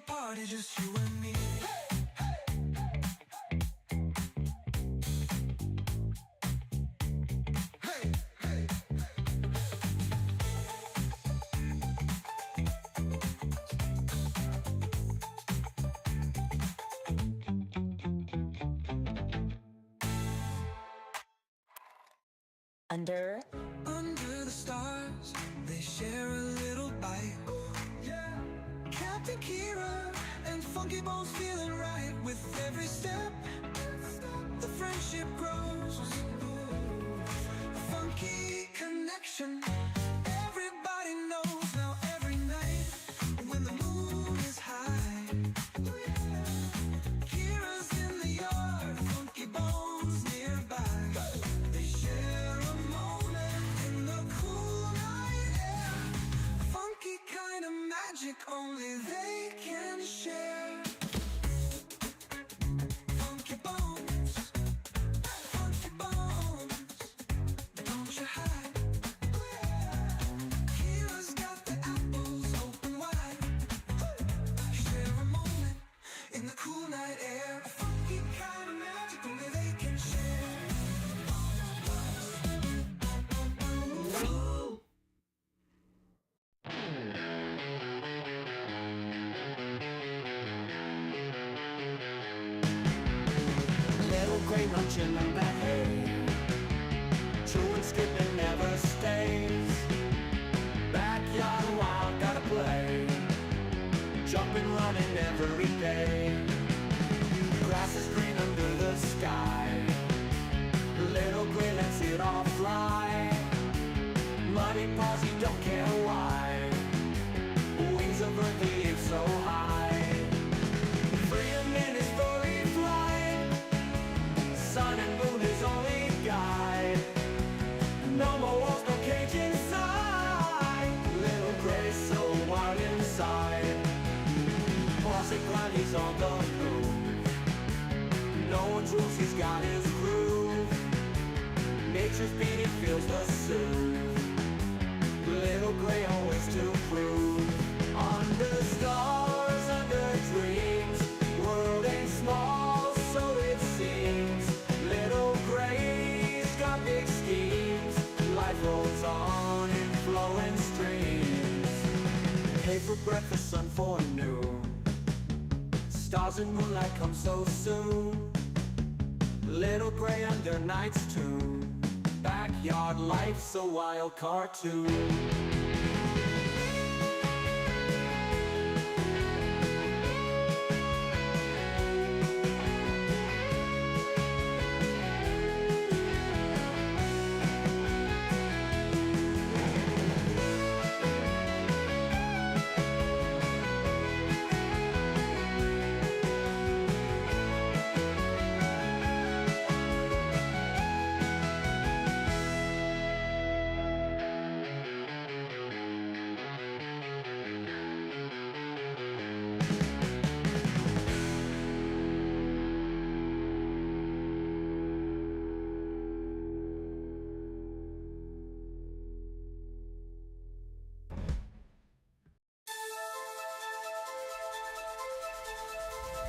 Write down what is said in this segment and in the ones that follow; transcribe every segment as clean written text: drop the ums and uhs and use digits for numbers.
party, just you and me. Hey, hey. Under the stars, they share a little bite. Yeah. Captain Kira and Funky Bones feeling right with every step. The friendship grows. A funky connection. Everybody knows now every night when the moon is high. Kira's in the yard, Funky Bones nearby. They share a moment in the cool night air. Funky kind of magic only they can share. Funky Bones, don't you hide. Kira's got the apples open wide. Share a moment in the cool night air. Funky kind of magic only they can share. Little gray luncheon in the hay, chewing, skipping, never stays. Backyard wild, gotta play, jumping, running every day. Grass is green under the sky, little gray lets it all fly. Muddy paws, you don't care why, wings of earth, the air so high. Freedom in his furry flight, sun and moon is only guide. No more walls, no cage inside, little gray so wild inside. Bossy grind, he's on the move, no one's rules, he's got his groove. Nature's beat, he feels the soothe, little gray always to prove. Under stars, under dreams, world ain't small, so it seems. Little gray's got big schemes, life rolls on in flowing streams. Hay for breakfast, sun for noon, stars and moonlight come so soon. Little gray under night's tune, backyard life's a wild cartoon.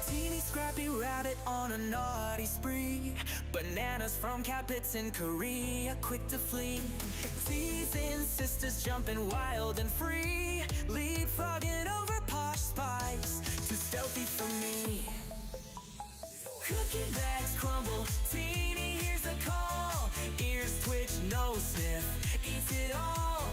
Teeny scrappy rabbit on a naughty spree. Bananas from Capits in Korea, quick to flee. Teasing sisters jumping wild and free. Leapfrogging over Posh spice, too stealthy for me. Cookie bags crumble, Teeny hears a call. Ears twitch, nose sniff, eats it all.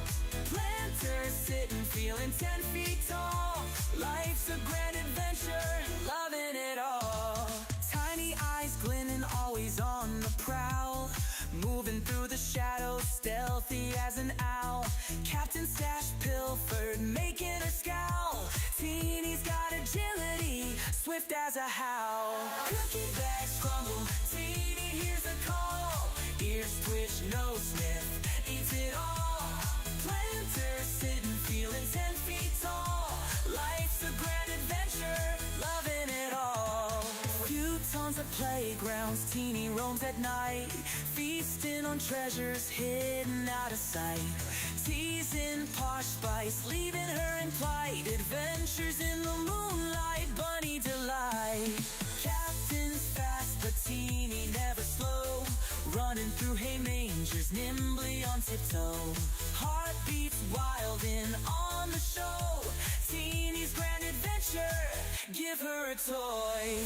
Planters sitting, feeling 10 feet tall. Life's a grand adventure, loving it all. Tiny eyes glinting, always on the prowl. Moving through the shadows, stealthy as an owl. Captain Stash pilfered, making her scowl. Teeny's got agility, swift as a howl. Cookie bags crumble, Teeny hears a call. Ears twitch, nose sniff, eats it all. Planters sitting, feeling 10 feet tall. Life's a grand adventure, loving it all. Few tons of playgrounds, Teeny roams at night, feasting on treasures hidden out of sight. Teasing Posh Spice, leaving her in plight. Adventures in the moonlight, Bunny delight. Captain's fast, but Teeny never slow, running through hay mangers, nimbly on tiptoe. Heartbeats wild and on the show. Teeny's grand adventure, give her a toy.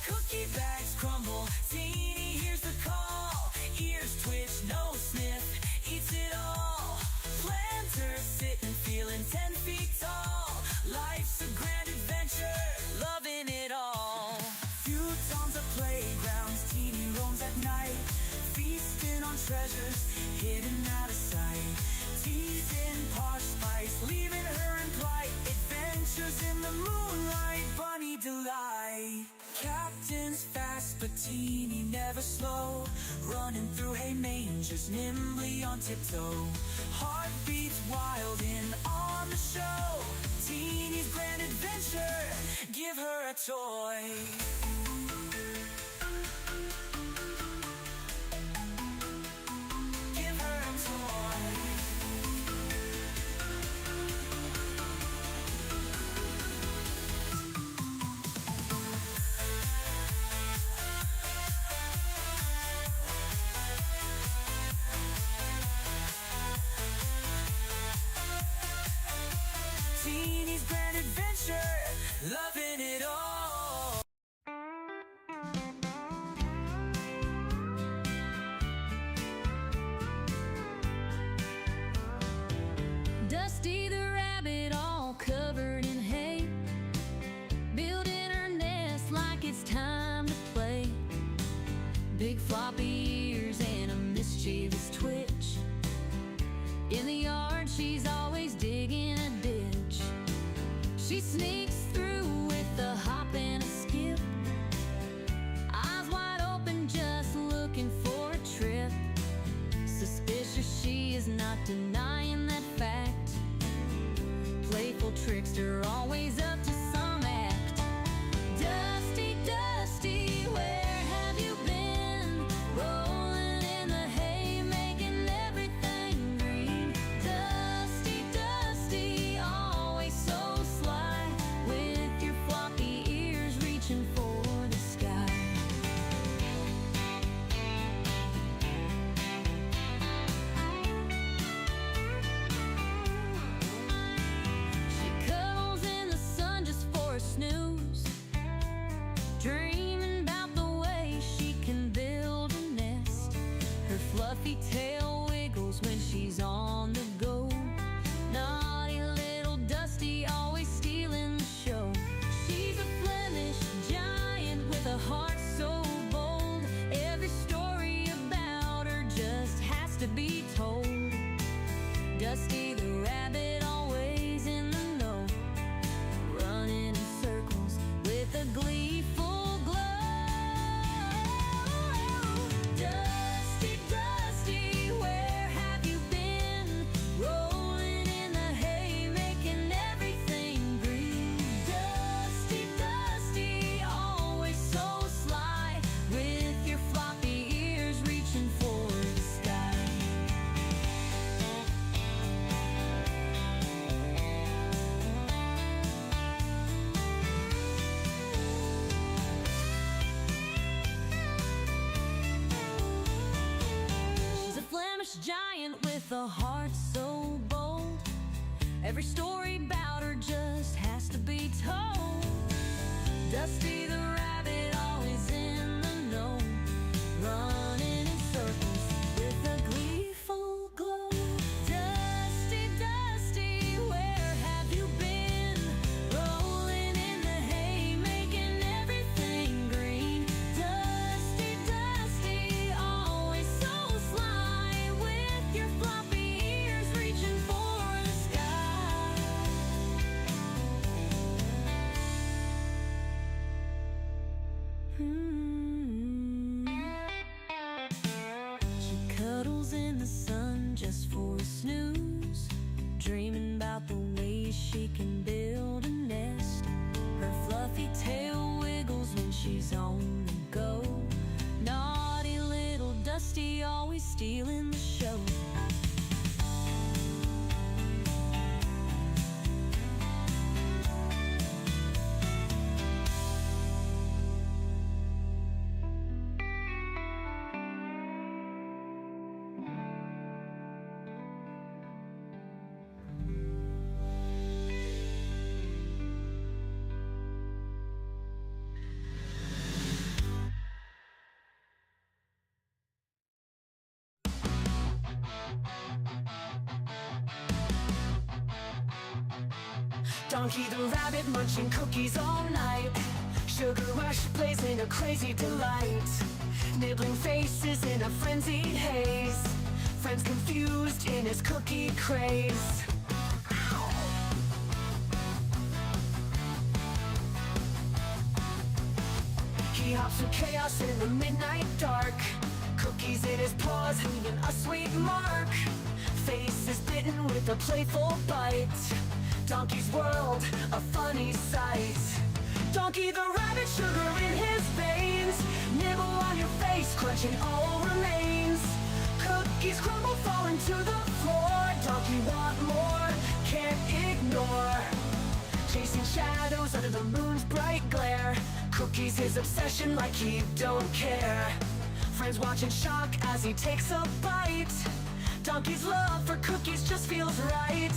Cookie bags crumble, Teeny hears the call. Ears twitch, nose sniff, eats it all. Planters sitting, feeling 10 feet tall. Life's a grand adventure, loving it all. Futons of playgrounds, Teeny roams at night, feasting on treasures hidden out of sight. Teasing Posh Spice, leaving her in plight. Adventures in the moonlight, Bunny delight. Captain's fast, but Teeny never slow, running through hay mangers, nimbly on tiptoe. Heartbeats wild and on the show. Teeny's grand adventure, give her a toy. Give her a toy. Teeny's grand adventure, loving it all. Dusty the rabbit, all covered in hay, building her nest like it's time to play. Big floppy ears and a mischievous twitch. In the yard, she's always digging a ditch. She sneaks through with a hop and a skip, eyes wide open, just looking for a trip. Suspicious, she is not denying that fact. Playful trickster, always up to some act. Dusty, Dusty, where have you been? Rolling in the hay, making everything green. Dusty, Dusty, always so sly, with your floppy ears reaching for the sky. She cuddles in the sun just for a snooze, dreaming about the way she can build a nest. Her fluffy tail wiggles when she's on the go. Naughty little Dusty, always stealing the show. She's a Flemish giant with a heart so bold. Every story about her just has to be told. Dusty the rabbit, always in the know, running in circles with a gleeful glow. Dusty, Dusty, where have you been? Rolling in the hay, making everything green. Dusty, Dusty, always so sly, with your floppy ears reaching for the sky. She's a Flemish giant with a heart so bold. Every story about her just has to be told. Dusty the rabbit, always in the know, running in circles with a gleeful glow. Dusty, Dusty, where have you been? Rolling in the hay, making everything green. Dusty, Dusty, always so sly, with your floppy ears reaching for the sky. Hmm. cuddles in the sun just for a snooze, dreaming about the ways she can build a nest. Her fluffy tail wiggles when she's on the go. Naughty little Dusty, always stealing the show. Donkey the rabbit munching cookies all night. Sugar rush blazing a crazy delight. Nibbling faces in a frenzied haze. Friends confused in his cookie craze. He hops through chaos in the midnight dark. Cookies in his paws leaving a sweet mark. Face is bitten with a playful bite. Donkey's world, a funny sight. Donkey the rabbit, sugar in his veins. Nibble on your face, crunching all remains. Cookies crumble, falling to the floor. Donkey want more, can't ignore. Chasing shadows under the moon's bright glare. Cookies his obsession like he don't care. Friends watch in shock as he takes a bite. Donkey's love for cookies just feels right.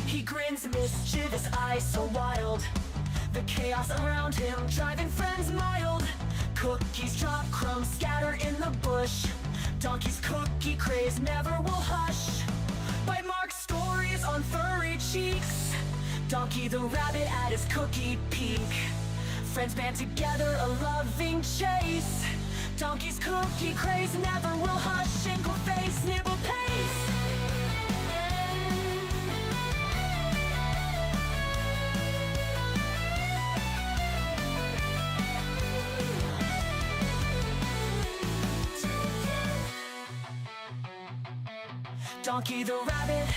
He grins, mischievous eyes so wild. The chaos around him driving friends mild. Cookies drop, crumbs scatter in the bush. Donkey's cookie craze never will hush. Bite marks, stories on furry cheeks. Donkey the rabbit at his cookie peak. Friends band together, a loving chase. Donkey's cookie craze never will hush. Shingle face, nibble pace. Donkey the rabbit,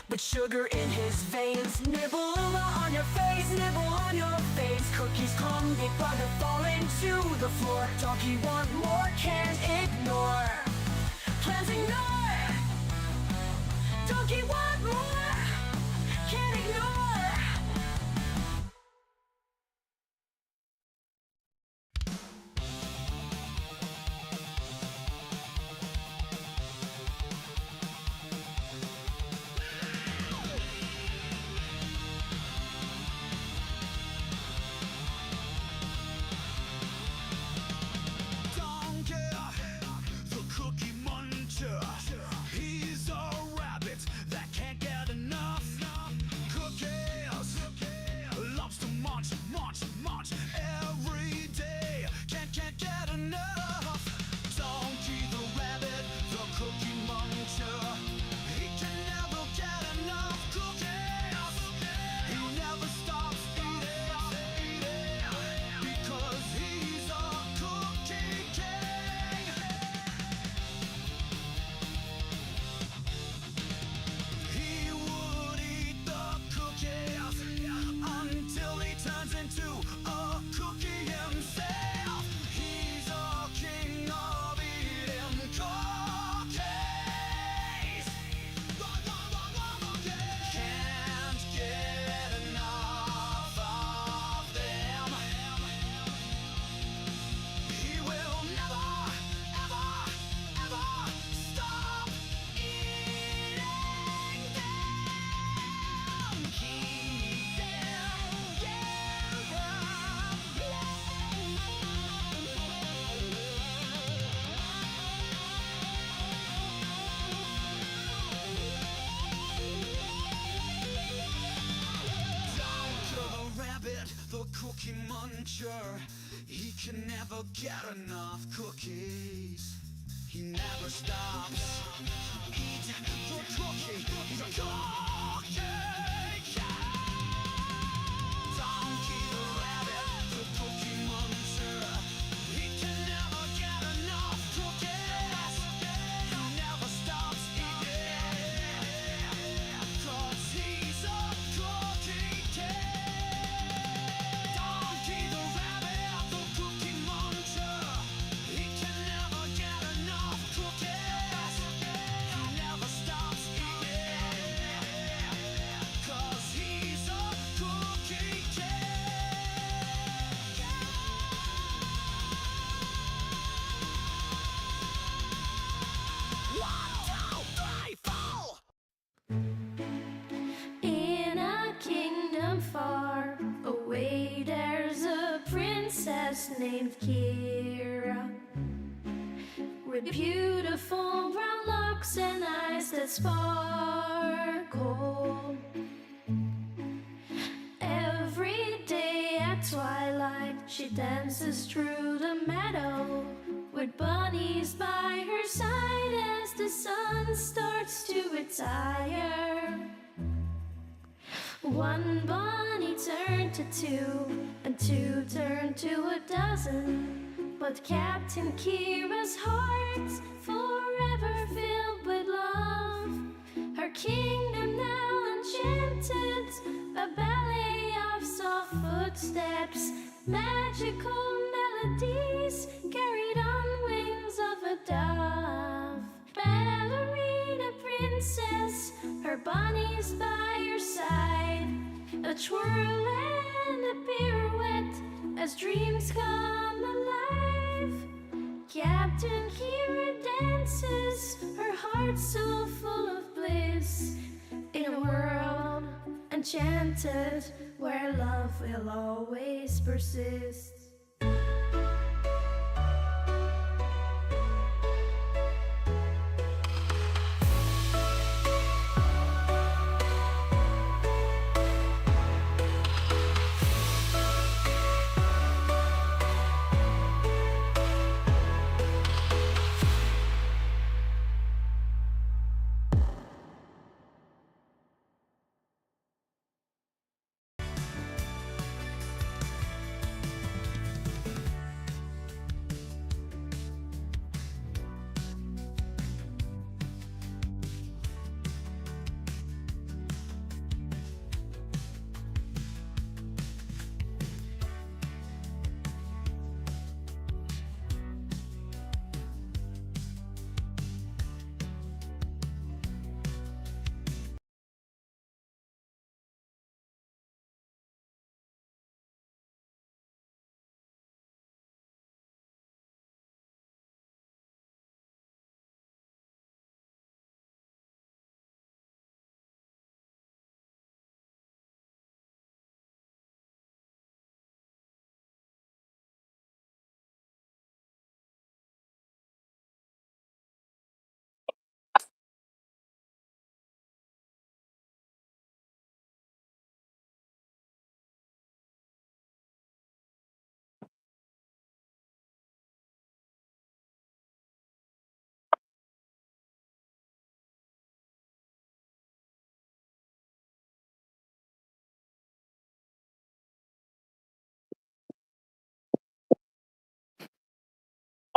but sugar in his veins. Nibble on your face, nibble on your face. Cookies come, big brother falling to the floor. Donkey want more, can't ignore. Plans ignore. Donkey want more, can't ignore. He's a rabbit that can't get enough. Cookies loves to munch, munch, munch every day. Can't get enough. Donkey the rabbit, the cookie muncher. He can never get enough cookies. He never stops eating because he's a cookie king. He would eat the cookies until he turns into a cookie himself. He's a king of eating cookies. Can't get enough of them. He will never, ever, ever stop eating them. Keep them, Down to the rabbit, the cookie muncher. He can never get enough cookies. He never stops. Eat the cookie. He's a cookie king. Donkey the rabbit, the cookie muncher. He can never get enough cookies. He never stops. named Kira, with beautiful brown locks and eyes that sparkle. Every day at twilight, she dances through the meadow with bunnies by her side as the sun starts to retire. One bunny turned to two, and two turned to a dozen. But Captain Kira's heart's forever filled with love. Her kingdom now enchanted, a ballet of soft footsteps, magical melodies carried on wings of a dove. Ballerina princess, her bunnies by your side, a twirl and a pirouette as dreams come alive. Captain Kira dances, her heart so full of bliss, in a world enchanted where love will always persist.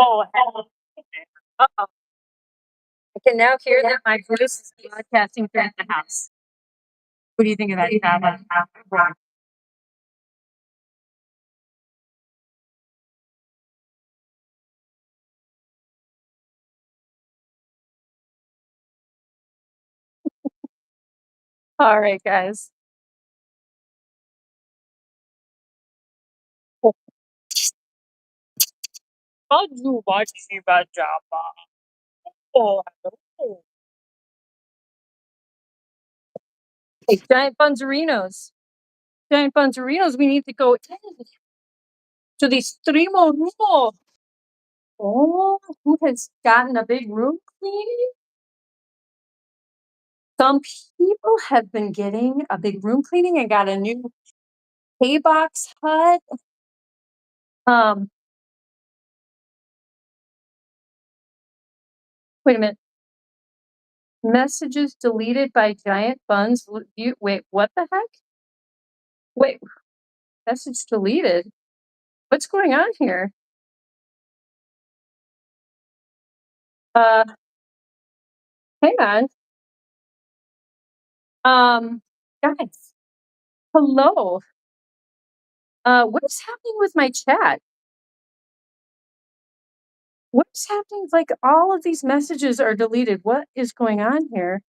Oh, hell. Uh-oh. I can now hear that my voice is broadcasting throughout the house. What do you think of that, Jabba? All right, guys. How do you watch about Jabba? Oh, hello. Hey, giant bunzerinos. Giant bunzerinos, we need to go in to the extremo room. Oh, who has gotten a big room cleaning? Some people have been getting a big room cleaning and got a new hay box hut. Wait a minute. Messages deleted by giant Bunz. Wait, what the heck? Wait, message deleted. What's going on here? Hang on. Guys, hello. What is happening with my chat? What's happening? Like all of these messages are deleted. What is going on here?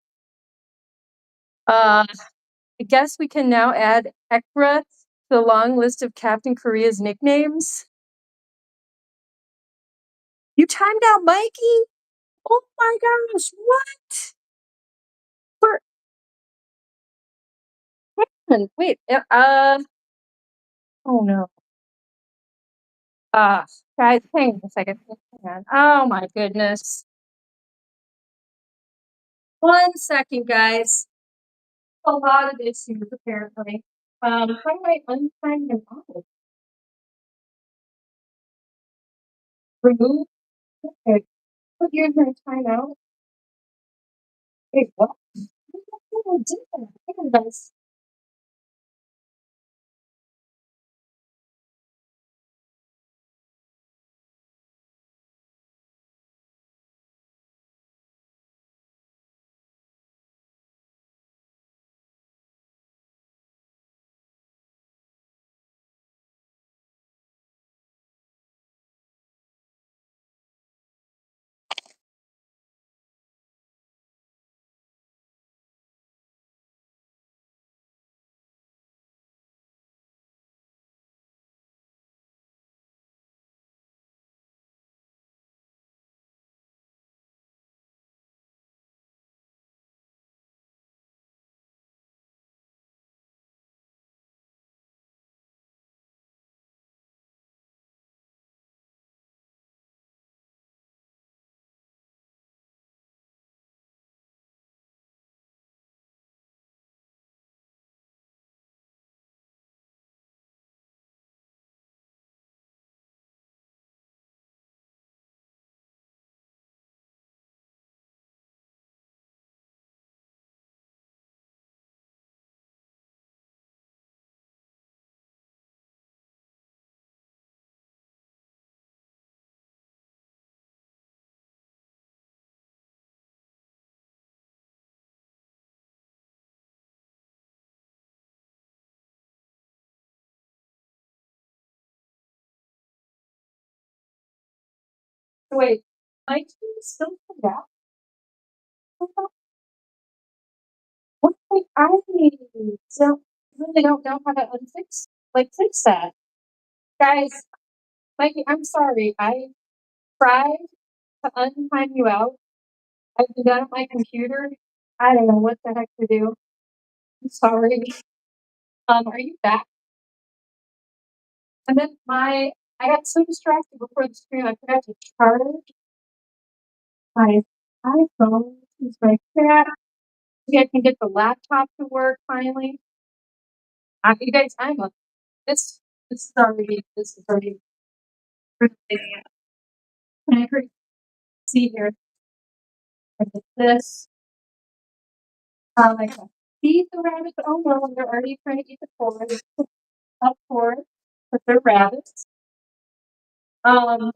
I guess we can now add Ekra to the long list of Captain Korea's nicknames. You timed out Mikey? Oh my gosh, what? Wait, oh no. Ah, guys, hang on a second. Hang on. Oh my goodness. 1 second, guys. A lot of issues apparently. How do I unsign them out? Remove? Okay. Put yours in timeout. Wait, what? What did I do? I think I was- Wait, my team is still for that? What like I so really don't know how to fix that. Guys, like I'm sorry. I tried to untime you out. I've been done on my computer. I don't know what the heck to do. I'm sorry. Are you back? And then I got so distracted before the stream, I forgot to charge my iPhone. It's my cat. Maybe I can get the laptop to work finally. You guys, this is already pretty. Can I pretty see here? I did this. I can feed the rabbits. Oh no, they're already trying to eat the forest. Up forest, but they're rabbits. Um,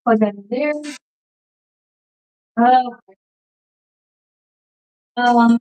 plug that in there. Oh, um,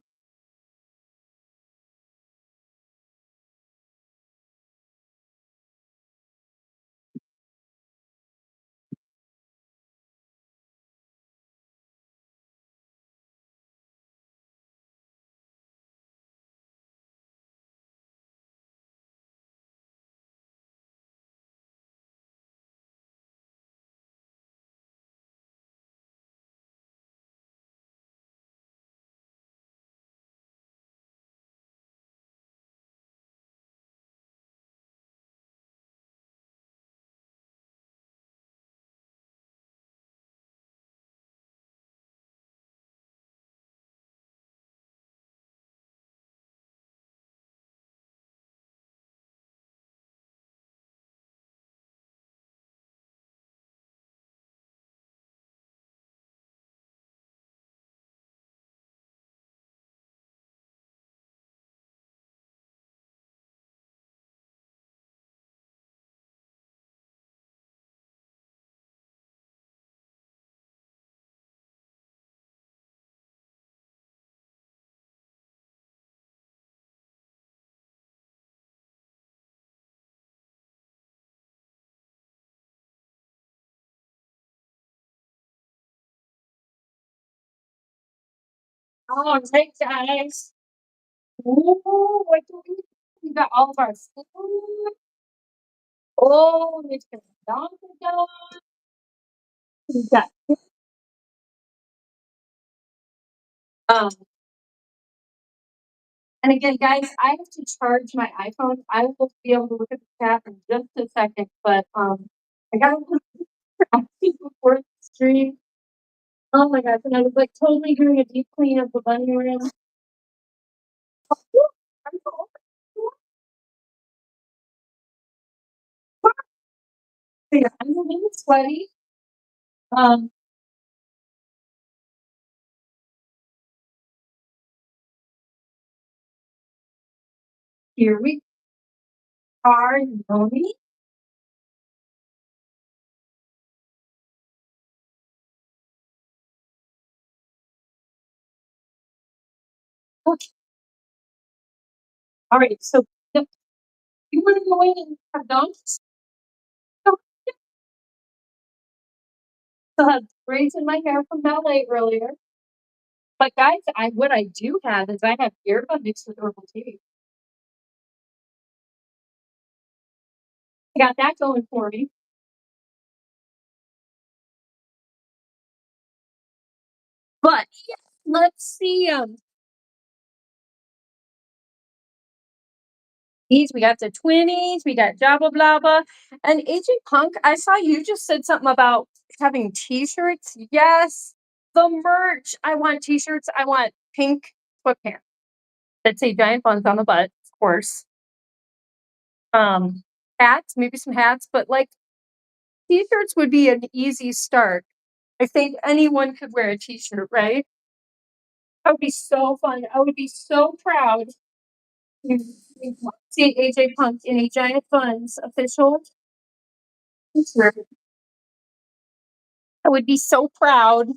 all right, guys. Ooh, what do we got? All of our food. Oh, Mr. Donkey Dog. We got um And again, guys, I have to charge my iPhone. I will be able to look at the chat in just a second, but I got to look before the stream. Oh my gosh, and I was like totally doing a deep clean of the bunny room. I'm so yeah, I'm a little sweaty. Um, Here we are, Yoni. Okay, all right, so yep, you want to go in and have dunks? So, still have braids in my hair from ballet earlier. But guys, what I do have is I have earbud mixed with herbal tea. I got that going for me. But yeah, let's see. These we got the twinnies, we got Jabba Blabba, and AJ Punk. I saw you just said something about having T-shirts. Yes, the merch. I want T-shirts. I want pink sweatpants that say Giant Buns on the butt, of course. Hats, maybe some hats, but like T-shirts would be an easy start. I think anyone could wear a T-shirt, right? That would be so fun. I would be so proud to see AJ Punk in a Giant Buns official T-shirt. I would be so proud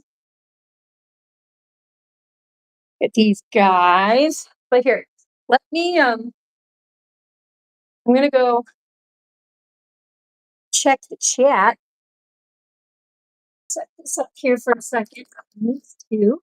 at these guys. But here, let me I'm gonna go check the chat. Set this up here for a second. These two.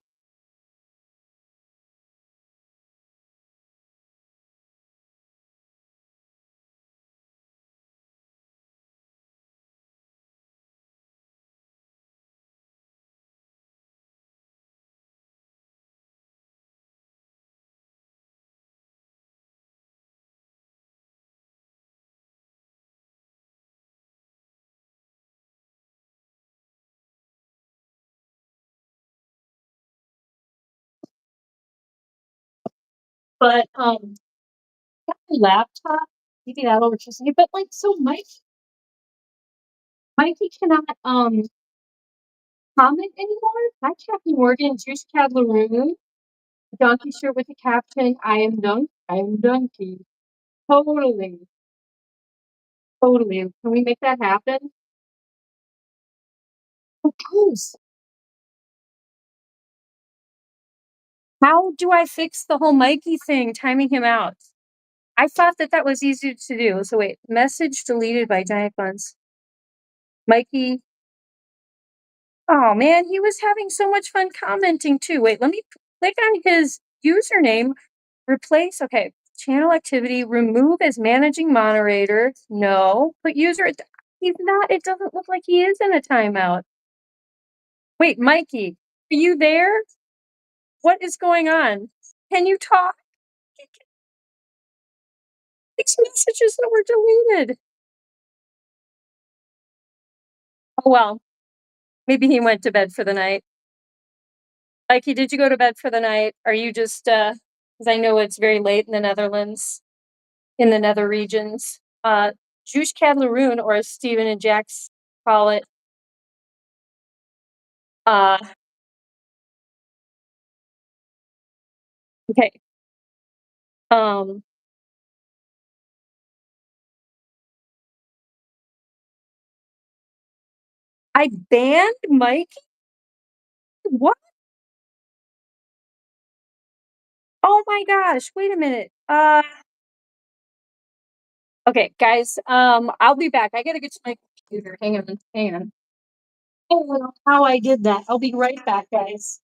But got my laptop, maybe that'll electricity. But like so Mikey cannot comment anymore. Hi Kathy Morgan, Juice Cad LaRue, donkey shirt with the caption, I am donkey. Totally. Totally. Can we make that happen? Of course. How do I fix the whole Mikey thing, timing him out? I thought that that was easy to do. So wait, message deleted by Giant Buns. Mikey. Oh man, he was having so much fun commenting too. Wait, let me click on his username. Replace, okay. Channel activity, remove as managing moderator. No, but user, he's not, it doesn't look like he is in a timeout. Wait, Mikey, are you there? What is going on? Can you talk? These messages that were deleted. Oh well, maybe he went to bed for the night. Mikey, did you go to bed for the night? Are you just, because I know it's very late in the Netherlands, in the nether regions. Juice Cadlaroon, or as Steven and Jax call it, uh, okay. Um, I banned Mikey? What? Oh my gosh, wait a minute. Okay, guys, I'll be back. I gotta get to my computer. Hang on, hang on. I don't know how I did that. I'll be right back, guys.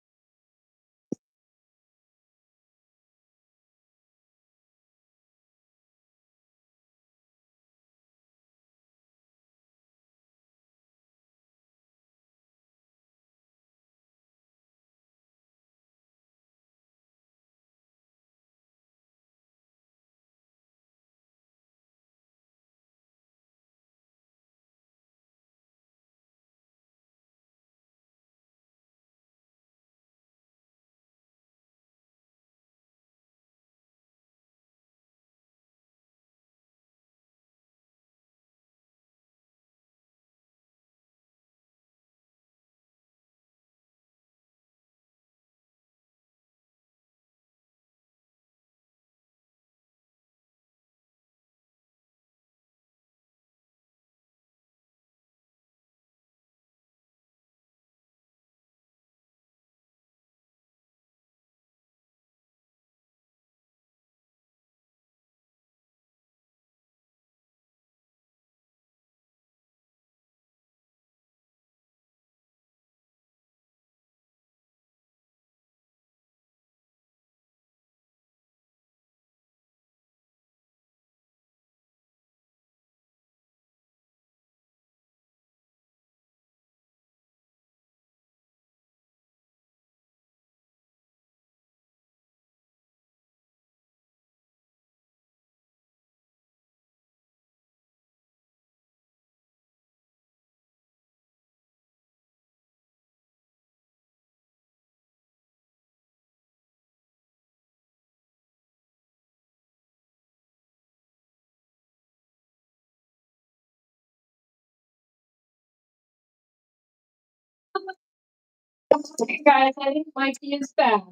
Okay, guys, I think Mikey is back.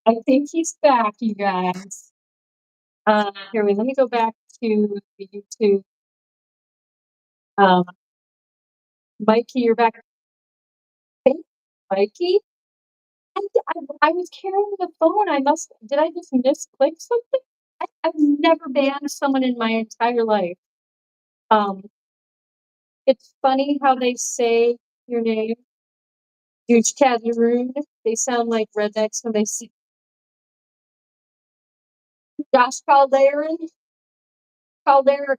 I think he's back, you guys. Here, wait, let me go back to the YouTube. Um, Mikey, you're back. Hey, Mikey? I was carrying the phone. Did I just misclick something? I've never banned someone in my entire life. It's funny how they say your name. Huge Cadgeroon. They sound like rednecks when they see Josh Caldera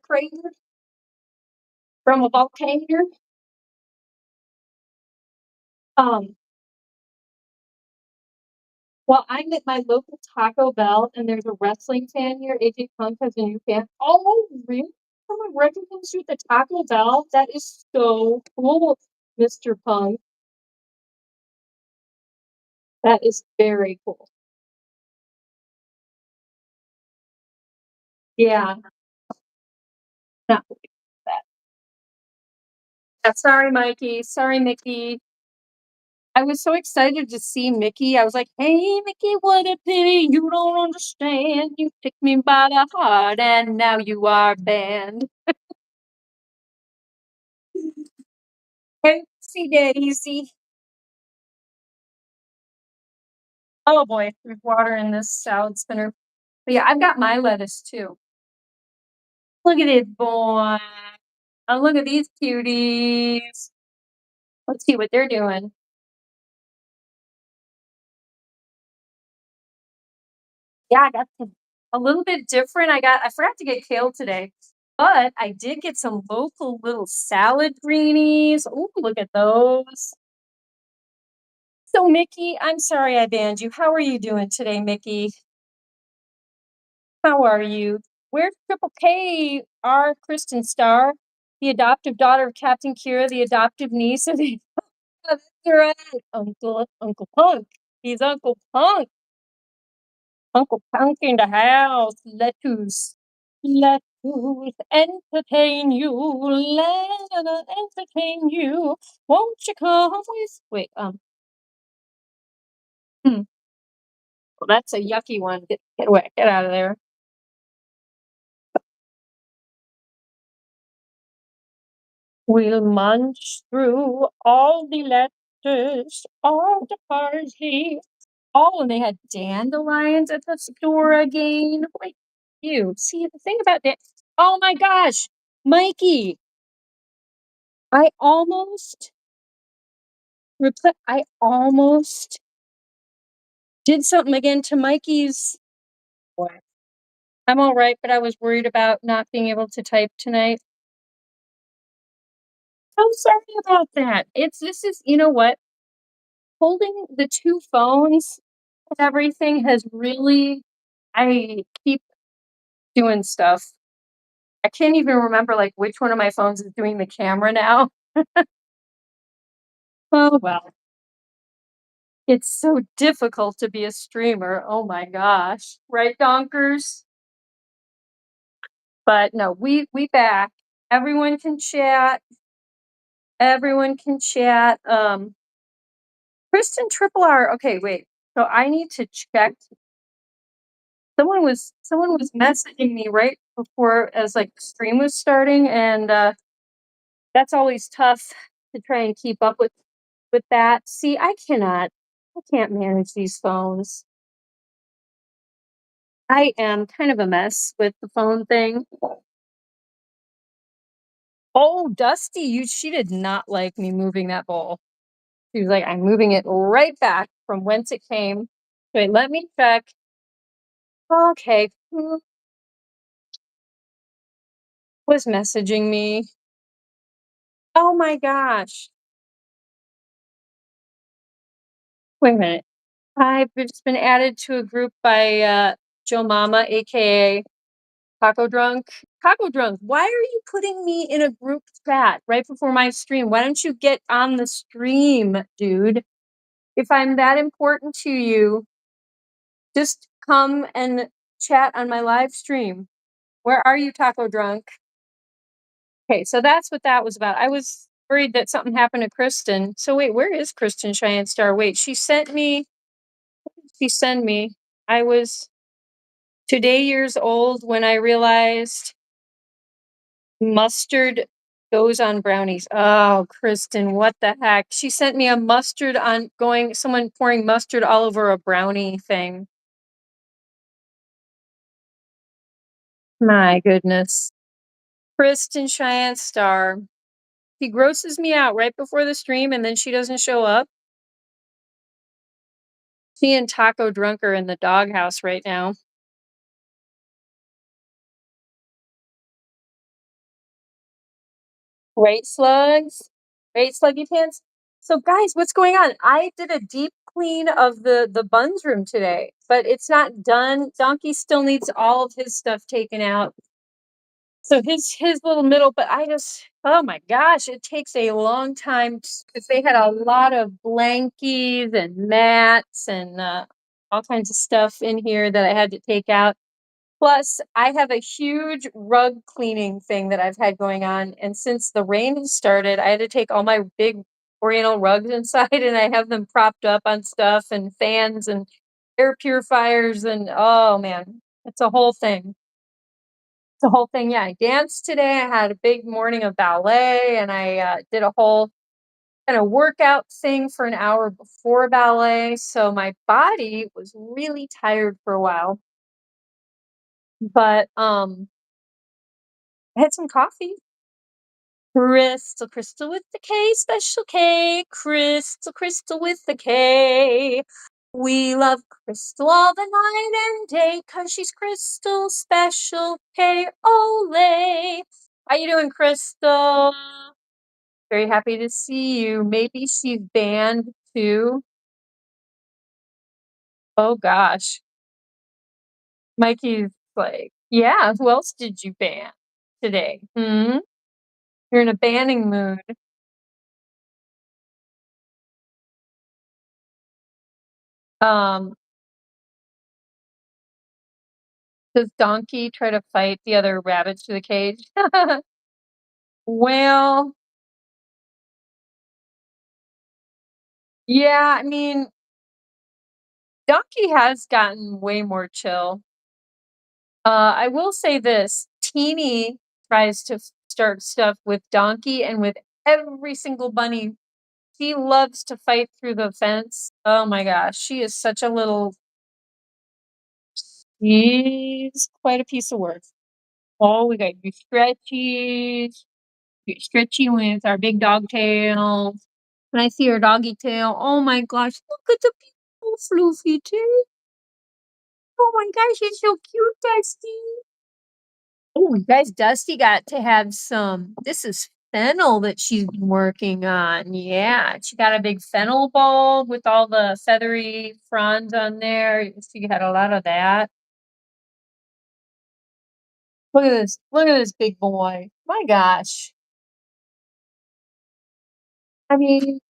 Crater from a volcano. Um, well, I'm at my local Taco Bell, and there's a wrestling fan here. AJ Punk has a new fan. Oh, really? Someone recognizes you at the Taco Bell? That is so cool, Mr. Punk. That is very cool. Yeah, not believe that. Yeah, sorry, Mikey. Sorry, Mickey. I was so excited to see Mickey. I was like, hey, Mickey, what a pity you don't understand. You picked me by the heart, and now you are banned. Oopsie daisy. Oh boy, there's water in this salad spinner. But yeah, I've got my lettuce too. Look at it, boy. Oh, look at these cuties. Let's see what they're doing. Yeah, I got a little bit different. I forgot to get kale today, but I did get some local little salad greenies. Ooh, look at those. So, Mickey, I'm sorry I banned you. How are you doing today, Mickey? How are you? Where's Triple K, our Kristen Star, the adoptive daughter of Captain Kira, the adoptive niece of the that's right, Uncle Punk. He's Uncle Punk. Uncle Punk in the house. Let's entertain you. Let us entertain you. Won't you come with? Wait, well, that's a yucky one. Get away. Get out of there. We'll munch through all the letters, all the parsley. Oh, and they had dandelions at the store again. Wait, you see the thing about that? Oh my gosh, Mikey! I almost I almost did something again to Mikey's. Boy, I'm all right, but I was worried about not being able to type tonight. So sorry about that. This is, you know what? Holding the two phones and everything has really, I keep doing stuff. I can't even remember like which one of my phones is doing the camera now. Oh well. It's so difficult to be a streamer. Oh my gosh. Right, Donkers? But no, we back. Everyone can chat. Everyone can chat. Kristen Triple R. Okay, wait. So I need to check. Someone was messaging me right before as like the stream was starting, and that's always tough to try and keep up with that. See, I can't manage these phones. I am kind of a mess with the phone thing. Oh, Dusty, she did not like me moving that bowl. She was like, I'm moving it right back from whence it came. Wait, let me check. Okay. Who was messaging me? Oh my gosh. Wait a minute. I've just been added to a group by Joe Mama, aka Taco Drunk. Taco Drunk, why are you putting me in a group chat right before my stream? Why don't you get on the stream, dude? If I'm that important to you, just come and chat on my live stream. Where are you, Taco Drunk? Okay, so that's what that was about. worried that something happened to Kristen. So wait, where is Kristen Cheyenne Star? Wait, she sent me. What did she send me? I was today years old when I realized mustard goes on brownies. Oh, Kristen, what the heck? She sent me a mustard on going. Someone pouring mustard all over a brownie thing. My goodness. Kristen Cheyenne Star. She grosses me out right before the stream and then she doesn't show up. She and Taco Drunk are in the doghouse right now. Right, slugs? Right, sluggy pants? So guys, what's going on? I did a deep clean of the Bunz room today, but it's not done. Donkey still needs all of his stuff taken out. So his little middle, but I just, oh my gosh, it takes a long time because they had a lot of blankies and mats and all kinds of stuff in here that I had to take out. Plus, I have a huge rug cleaning thing that I've had going on, and since the rain has started, I had to take all my big Oriental rugs inside, and I have them propped up on stuff and fans and air purifiers, and oh man, it's a whole thing. It's a whole thing. Yeah, I danced today. I had a big morning of ballet, and I did a whole kind of workout thing for an hour before ballet. So my body was really tired for a while, but I had some coffee. Crystal, crystal with the K, special K. Crystal, crystal with the K. We love Crystal all the night and day, 'cause she's Crystal special K. Ole. How you doing, Crystal? Very happy to see you. Maybe she's banned too. Oh gosh. Mikey's like, yeah, who else did you ban today? Hmm? You're in a banning mood. Um, does Donkey try to fight the other rabbits to the cage? Well, yeah, I mean, Donkey has gotten way more chill. I will say this, Teeny tries to start stuff with Donkey and with every single bunny. She loves to fight through the fence. Oh my gosh, she is such a little. She's quite a piece of work. Oh, we got you stretchies. Get stretchy with our big dog tail. When I see her doggy tail, oh my gosh, look at the beautiful floofy tail. Oh my gosh, it's so cute, Dusty. Oh, you guys, Dusty got to have some. This is fennel that she's been working on. Yeah, she got a big fennel bulb with all the feathery fronds on there. She had a lot of that. Look at this. Look at this big boy. My gosh. I mean,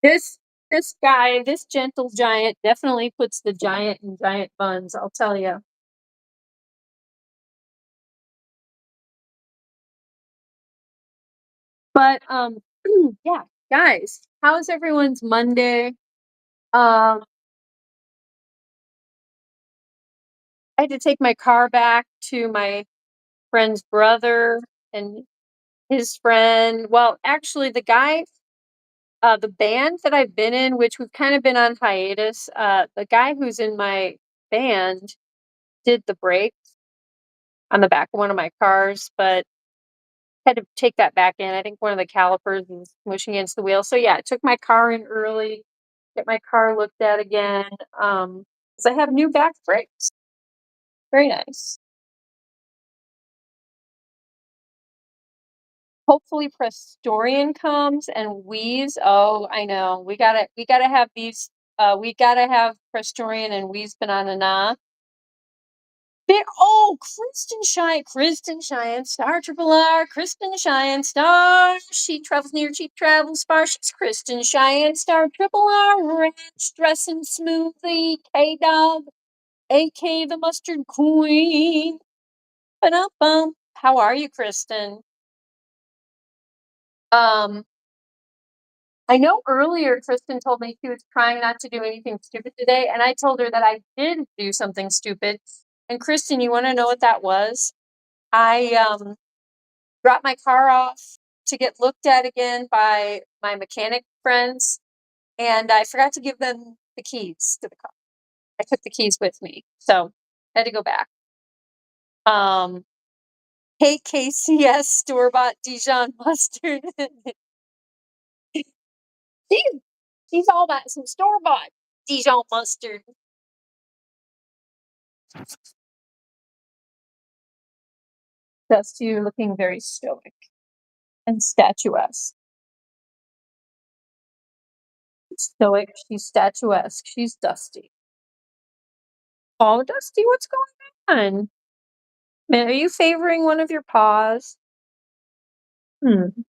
this this guy, this gentle giant, definitely puts the giant in giant buns. I'll tell you. But yeah, guys, how's everyone's Monday? I had to take my car back to my friend's brother and his friend. Well, actually, the guy, the band that I've been in, which we've kind of been on hiatus, the guy who's in my band did the brakes on the back of one of my cars, but had to take that back in. I think one of the calipers is mushing against the wheel. So yeah, I took my car in early, get my car looked at again. 'Cause I have new back brakes. Very nice. Hopefully Prestorian comes and Wheeze. Oh, I know. We gotta have these we gotta have Prestorian and Wheeze banana na. Oh, Kristen Cheyenne Star, Triple R, Kristen Cheyenne Star. She travels near, she travels far. She's Kristen Cheyenne Star, Triple R, ranch dressing smoothie, K Dog, AK the Mustard Queen. Ba-dum-bum. How are you, Kristen? Um, I know earlier Kristen told me she was trying not to do anything stupid today, and I told her that I did do something stupid. And Kristen, you want to know what that was? I dropped my car off to get looked at again by my mechanic friends, and I forgot to give them the keys to the car. I took the keys with me, so I had to go back. Hey KCS store bought Dijon mustard. She, she's all about some store bought Dijon mustard. Dusty looking very stoic and statuesque. Stoic, she's statuesque, she's Dusty. Oh, Dusty, what's going on? Man, are you favoring one of your paws? Hmm.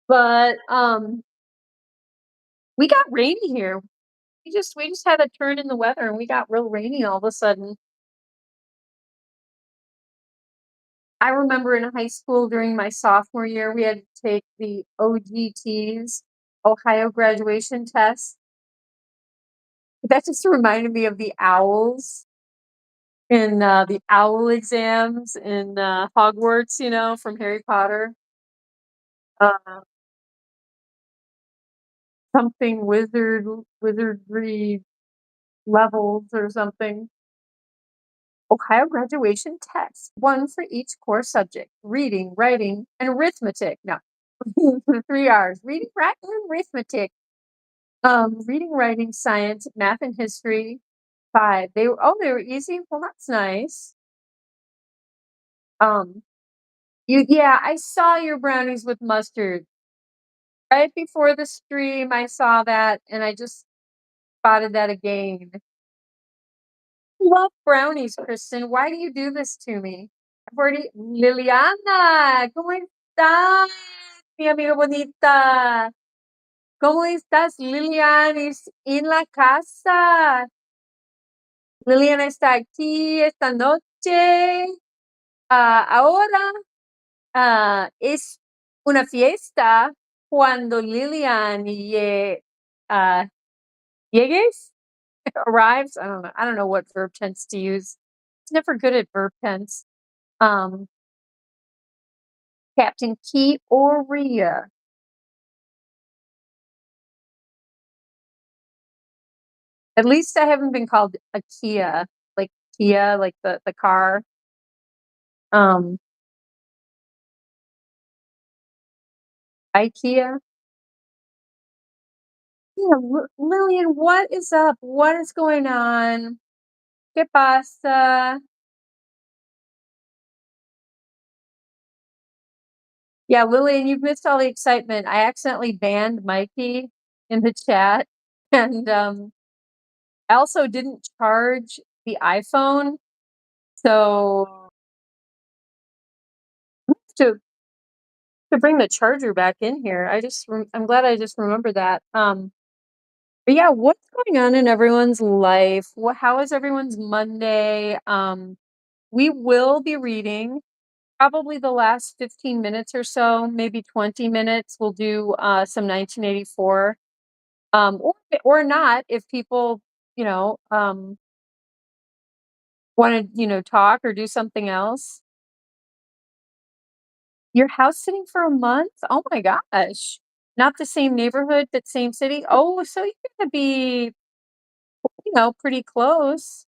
But we got rainy here. We just had a turn in the weather and we got real rainy all of a sudden. I remember in high school during my sophomore year, we had to take the OGTs, Ohio graduation test. That just reminded me of the owls in the owl exams in Hogwarts, you know, from Harry Potter. Uh, something wizardry levels or something. Ohio graduation test, one for each core subject: reading, writing, and arithmetic. No, for 3 hours. Reading, writing, and arithmetic. Reading, writing, science, math, and history. 5. They were easy. Well, that's nice. Um, yeah, I saw your brownies with mustard right before the stream. I saw that, and I just spotted that again. Love brownies, Kristen. Why do you do this to me? I've already. Liliana, ¿cómo estás, mi amiga bonita? ¿Cómo estás, Lilian? Es en la casa. Liliana está aquí esta noche. Ahora es una fiesta cuando Lilian uh, llegues, arrives. I don't know what verb tense to use. It's never good at verb tense. Captain Key or Rhea. At least I haven't been called a Kia, like Kia, like the car. IKEA. Yeah, Lillian, what is up? What is going on? ¿Qué pasa? Yeah, Lillian, you've missed all the excitement. I accidentally banned Mikey in the chat, and I also didn't charge the iPhone, so to bring the charger back in here. I'm glad I just remembered that. But yeah, what's going on in everyone's life? How is everyone's Monday? We will be reading probably the last 15 minutes or so, maybe 20 minutes. We'll do some 1984. Or not if people, want to, talk or do something else. Your house sitting for a month? Oh my gosh. Not the same neighborhood, but same city. Oh, so you're gonna be, pretty close.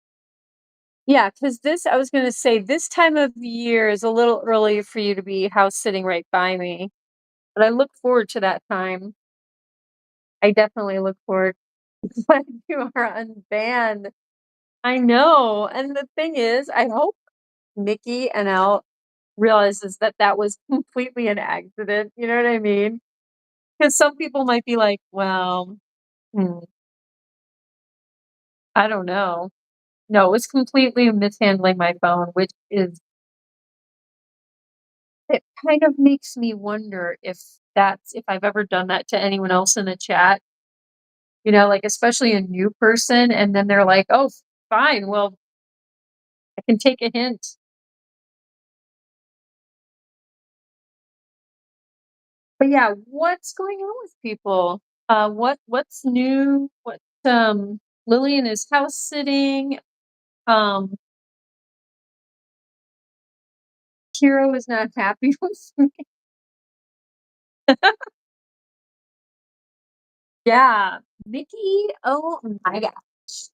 Yeah, because I was gonna say this time of year is a little early for you to be house sitting right by me. But I look forward to that time. I definitely look forward. Glad you are unbanned. I know. And the thing is, I hope Mickey and Al realizes that that was completely an accident. You know what I mean? Because some people might be like, well, hmm, I don't know. No, it was completely mishandling my phone, which is, it kind of makes me wonder if I've ever done that to anyone else in the chat, like especially a new person. And then they're like, oh, fine. Well, I can take a hint. But yeah, what's going on with people? What's new? Lillian is house sitting. Um Hero is not happy with me. Yeah. Mickey, oh my gosh.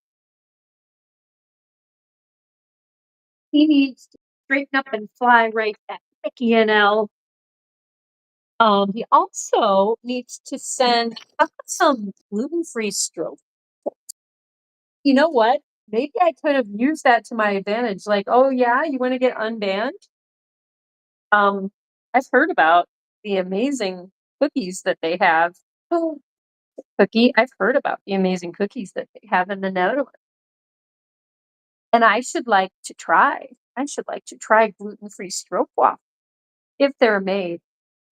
He needs to straighten up and fly right at Mickey and L. He also needs to send how about some gluten-free stroke. You know what? Maybe I could have used that to my advantage. Like, oh yeah, you want to get unbanned? Um, I've heard about the amazing cookies that they have. Oh, cookie, I've heard about the amazing cookies that they have in the Netherlands. And I should like to try. I should like to try gluten-free stroopwafels if they're made.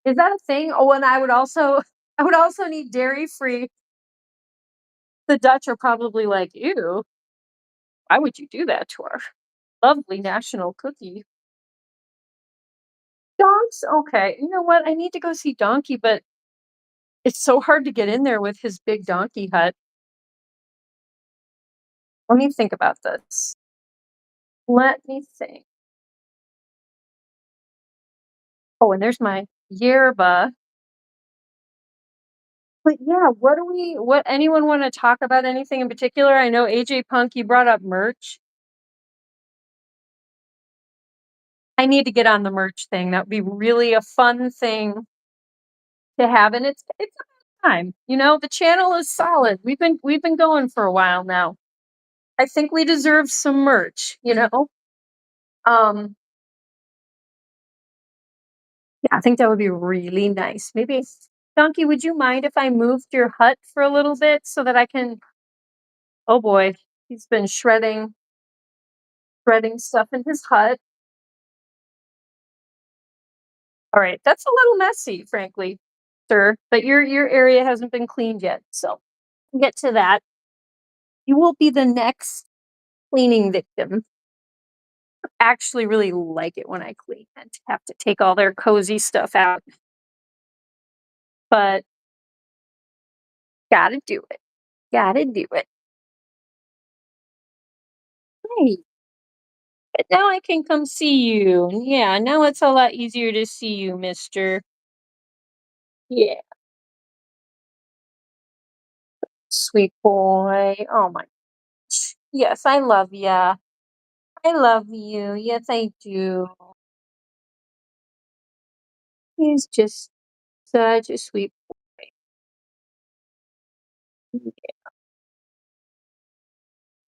Is that a thing? Oh, and I would also I would also need dairy-free. The Dutch are probably like, ew, why would you do that to our lovely national cookie? Dogs, okay. You know what? I need to go see Donkey, but it's so hard to get in there with his big donkey hut. Let me think about this. Let me think. Oh, and there's my yerba. But yeah, what anyone want to talk about anything in particular? I know AJ Punk, you brought up merch. I need to get on the merch thing. That would be really a fun thing to have. And it's about time. You know, the channel is solid. We've been going for a while now. I think we deserve some merch, you know? Um, yeah, I think that would be really nice. Maybe Donkey, would you mind if I moved your hut for a little bit so that I can oh boy, he's been shredding stuff in his hut. All right, that's a little messy, frankly, sir, but your area hasn't been cleaned yet, so we'll get to that. You will be the next cleaning victim. Actually really like it when I clean and have to take all their cozy stuff out, but gotta do it. Gotta do it. Hey, but now I can come see you. Yeah, now it's a lot easier to see you, mister. Yeah, sweet boy. Oh my. Yes, I love ya. I love you. Yes, I do. He's just such a sweet boy.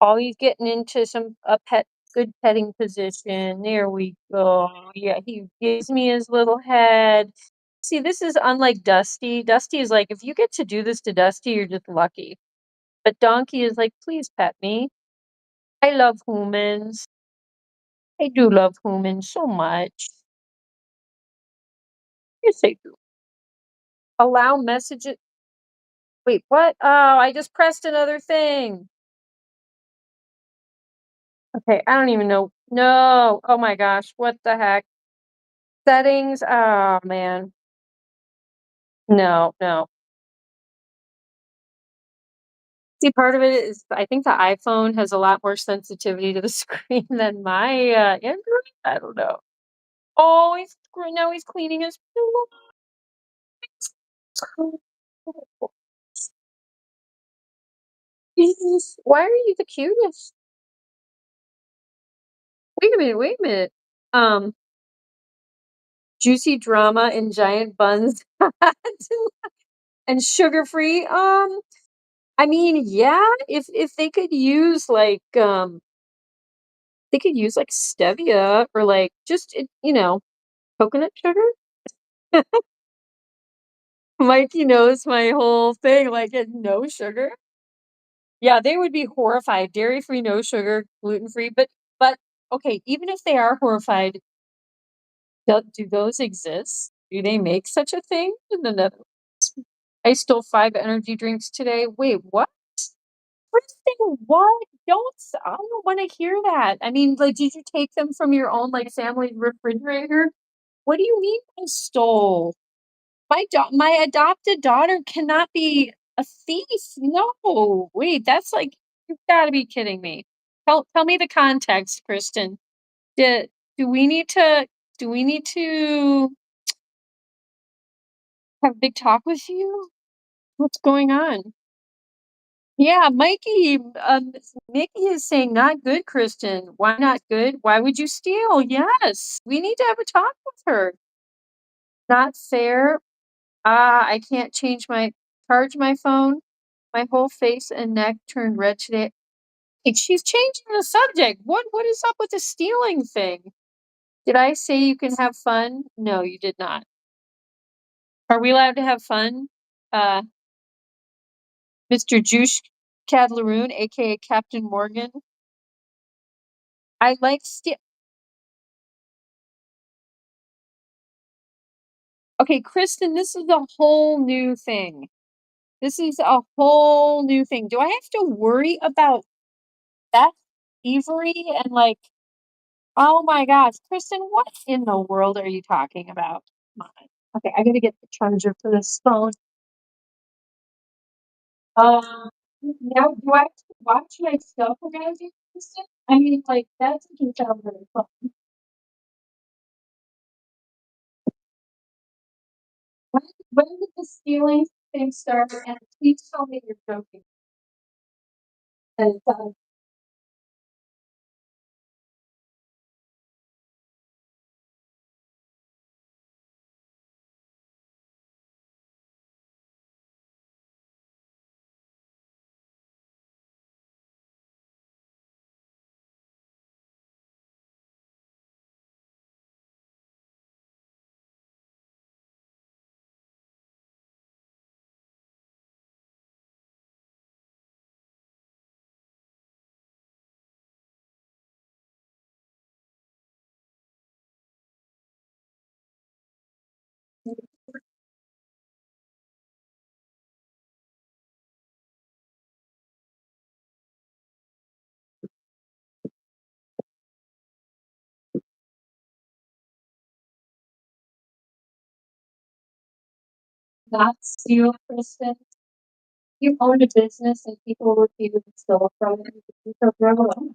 Always getting into some a pet good petting position. There we go. Yeah, he gives me his little head. See, this is unlike Dusty. Dusty is like, if you get to do this to Dusty, you're just lucky. But Donkey is like, please pet me. I love humans. I do love humans so much. Yes, I do. Allow messages. Wait, what? Oh, I just pressed another thing. Okay, I don't even know. No. Oh my gosh, what the heck? Settings. Oh man. No, no. See, part of it is I think the iPhone has a lot more sensitivity to the screen than my Android. I don't know. Oh, now he's cleaning his pillow. Jesus, why are you the cutest? Wait a minute, wait a minute. Um, juicy drama and giant buns and sugar free. I mean, yeah, if they could use they could use like stevia or like just coconut sugar. Mikey knows my whole thing, like no sugar. Yeah, they would be horrified. Dairy free, no sugar, gluten free. But okay, even if they are horrified, do those exist? Do they make such a thing in the Netherlands? I stole 5 energy drinks today. Wait, what? First thing, what? I don't want to hear that. I mean, like, did you take them from your own like family refrigerator? What do you mean I stole? My adopted daughter cannot be a thief. No, wait, that's like you've got to be kidding me. Tell me the context, Kristen. Do, do we need to do we need to have a big talk with you? What's going on? Yeah, Mikey, Mickey is saying not good, Kristen. Why not good? Why would you steal? Yes, we need to have a talk with her. Not fair. Ah, I can't charge my phone. My whole face and neck turned red today. Hey, she's changing the subject. What is up with the stealing thing? Did I say you can have fun? No, you did not. Are we allowed to have fun? Uh, Mr. Juice Cadleroon, aka Captain Morgan. I like Okay, Kristen, this is a whole new thing. This is a whole new thing. Do I have to worry about that thievery and like, oh my gosh, Kristen, what in the world are you talking about? Come on. Okay, I gotta get the charger for this phone. Now do I have to watch my stuff around you, Kristen? I mean, like, that doesn't sound very fun. When, when did the stealing thing start? And please tell me you're joking. And, not steal, Kristen. You own a business and people refuse to steal from it. You can grow alone.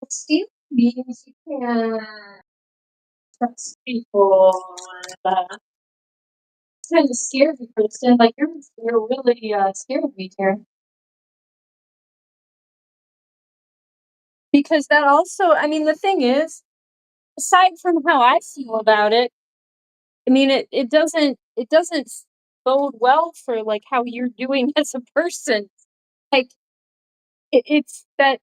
Steal means you can trust people. And, it's kind of scared me, Kristen. Like you're really scared of me here. Because that also, I mean, the thing is, aside from how I feel about it, I mean, it doesn't bode well for like how you're doing as a person. Like it's that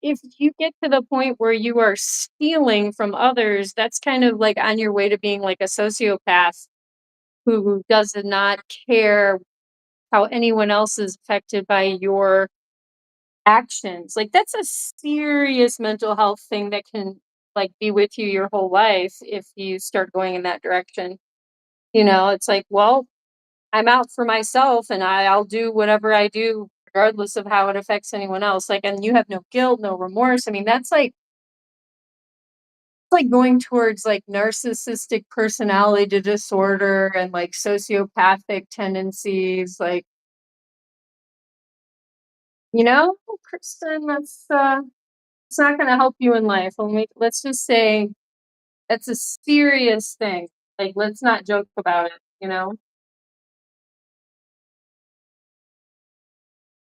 if you get to the point where you are stealing from others, that's kind of like on your way to being like a sociopath who does not care how anyone else is affected by your actions. Like that's a serious mental health thing that can like be with you your whole life if you start going in that direction. It's like, well, I'm out for myself and I'll do whatever I do regardless of how it affects anyone else. Like, and you have no guilt, no remorse. I mean, that's like going towards like narcissistic personality disorder and like sociopathic tendencies. Like, Kristen, that's it's not going to help you in life. Let's just say that's a serious thing. Like, let's not joke about it.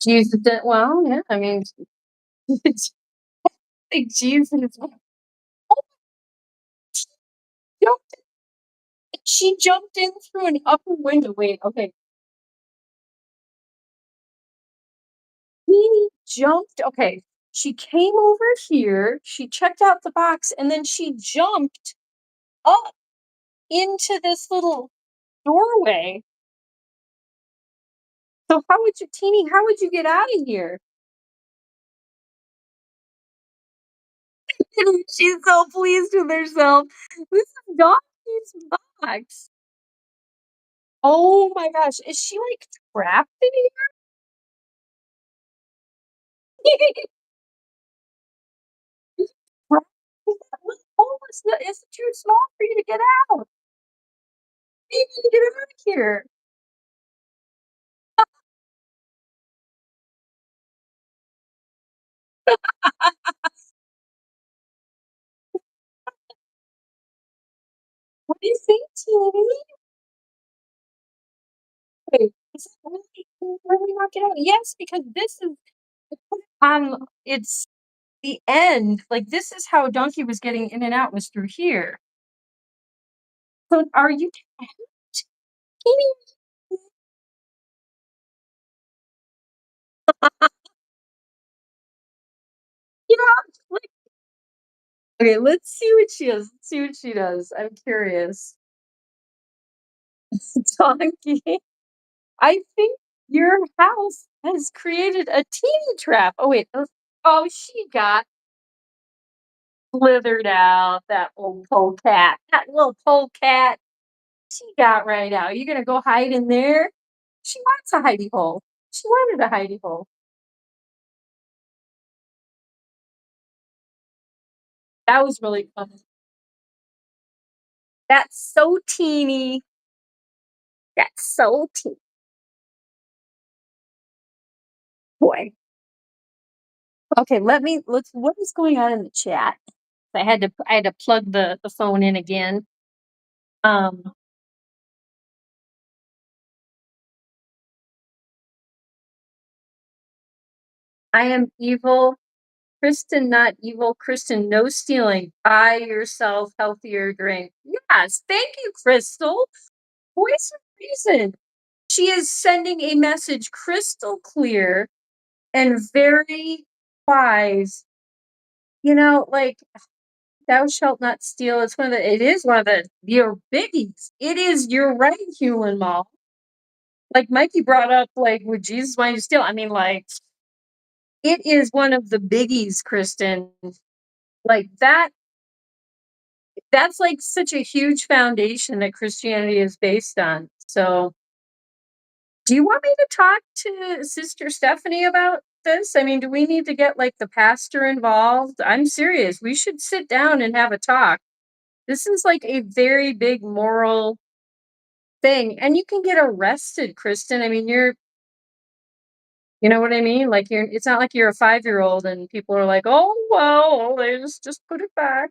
Jesus did well, yeah. I mean, like Jesus. Jumped, she jumped in through an upper window. Wait, okay. He jumped. Okay, she came over here. She checked out the box, and then she jumped up into this little doorway. So how would you, Teeny? How would you get out of here? She's so pleased with herself. This is Donkey's box. Oh my gosh, is she like trapped in here? Trapped? Oh, it's too small for you to get out. You need to get out of here. What do you think, Teeny? Wait, is it really, can you really not get out? Yes, because this is it's the end. Like this is how Donkey was getting in and out was through here. So are you Teeny? Yeah, like okay, let's see what she does. Let's see what she does. I'm curious. Donkey, I think your house has created a teeny trap. Oh wait, oh she got slithered out. That old polecat. That little polecat. She got right out. You gonna go hide in there? She wants a hidey hole. She wanted a hidey hole. That was really fun. That's so teeny. That's so teeny. Boy. Okay, let's what is going on in the chat? I had to plug the phone in again. Um I am evil. Kristen, not evil. Kristen, no stealing. Buy yourself healthier drink. Yes, thank you, Crystal. Voice of reason. She is sending a message crystal clear and very wise. You know, like thou shalt not steal. It is one of your biggies. It is, you're right, human mom. Like Mikey brought up, like, would Jesus want you to steal? I mean, like, it is one of the biggies, Kristen. Like that's like such a huge foundation that Christianity is based on. So do you want me to talk to Sister Stephanie about this? I mean, do we need to get like the pastor involved? I'm serious. We should sit down and have a talk. This is like a very big moral thing. And you can get arrested, Kristen. I mean, you know what I mean? Like it's not like you're a 5-year-old and people are like, oh well, they just put it back.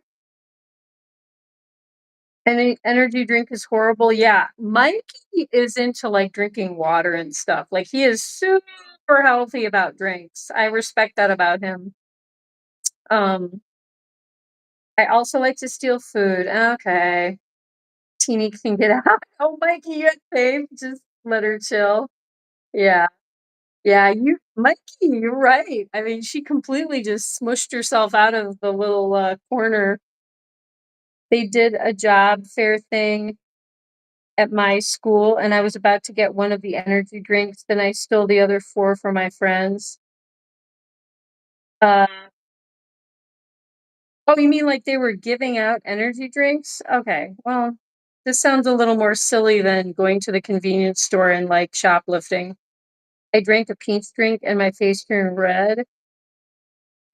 Any energy drink is horrible. Yeah. Mikey is into like drinking water and stuff. Like he is super healthy about drinks. I respect that about him. Um, I also like to steal food. Okay. Teeny can get out. Oh, Mikey, you babe. Just let her chill. Yeah. Yeah, Mikey, you're right. I mean, she completely just smushed herself out of the little corner. They did a job fair thing at my school, and I was about to get one of the energy drinks. Then I stole the other 4 for my friends. Uh, oh, you mean like they were giving out energy drinks? Okay, well, this sounds a little more silly than going to the convenience store and like shoplifting. I drank a peach drink and my face turned red.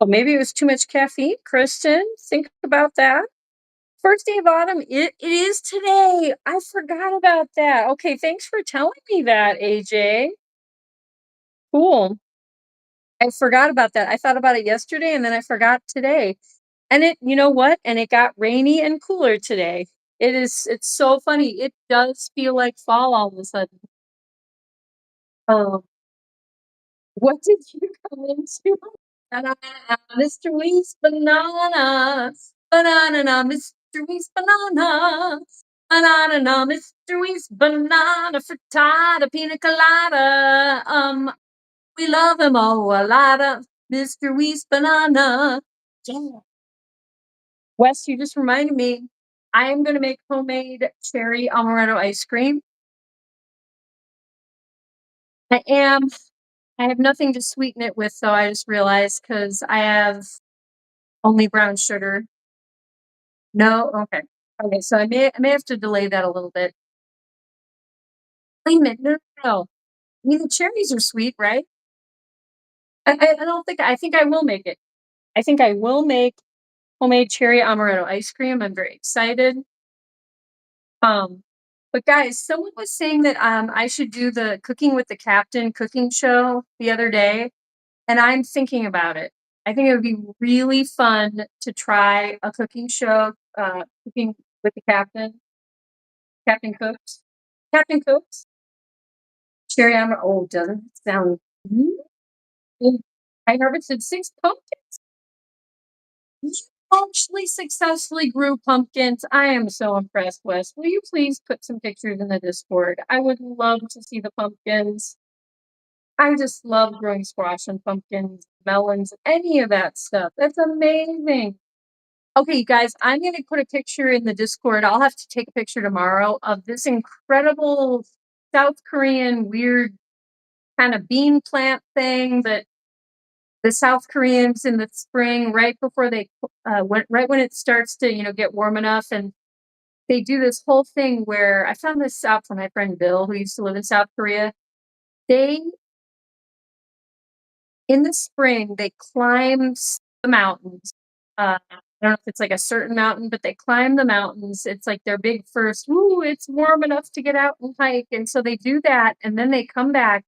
Oh, maybe it was too much caffeine, Kristen. Think about that. First day of autumn, it is today. I forgot about that. Okay, thanks for telling me that, AJ. Cool. I forgot about that. I thought about it yesterday and then I forgot today. And you know what? And it got rainy and cooler today. It's so funny. It does feel like fall all of a sudden. Um, what did you come into? Banana, Mr. Wee's banana. Banana, Mr. Wee's banana. Banana, Mr. Wee's banana frittata, pina colada. We love him all a lot of Mr. Wee's banana. Yeah. Wes, you just reminded me. I am going to make homemade cherry amaretto ice cream. I am. I have nothing to sweeten it with, though. I just realized because I have only brown sugar. No, okay, okay. So I may have to delay that a little bit. Wait a minute, no, no, no. I mean the cherries are sweet, right? I don't think. I think I will make it. I think I will make homemade cherry amaretto ice cream. I'm very excited. Um, But guys, someone was saying that I should do the Cooking with the Captain cooking show the other day, and I'm thinking about it. I think it would be really fun to try a cooking show, Cooking with the Captain. Captain Cooks. Captain Cooks. Cherry on. Oh, doesn't it sound. Mm. I harvested 6 pumpkins. You actually successfully grew pumpkins. I am so impressed, Wes. Will you please put some pictures in the Discord? I would love to see the pumpkins. I just love growing squash and pumpkins, melons, any of that stuff. That's amazing. Okay, you guys, I'm going to put a picture in the Discord. I'll have to take a picture tomorrow of this incredible South Korean weird kind of bean plant thing that the South Koreans in the spring, right before they, right when it starts to, get warm enough, and they do this whole thing where I found this out from my friend Bill, who used to live in South Korea. They, in the spring, they climb the mountains. I don't know if it's like a certain mountain, but they climb the mountains. It's like their big first, ooh, it's warm enough to get out and hike. And so they do that, and then they come back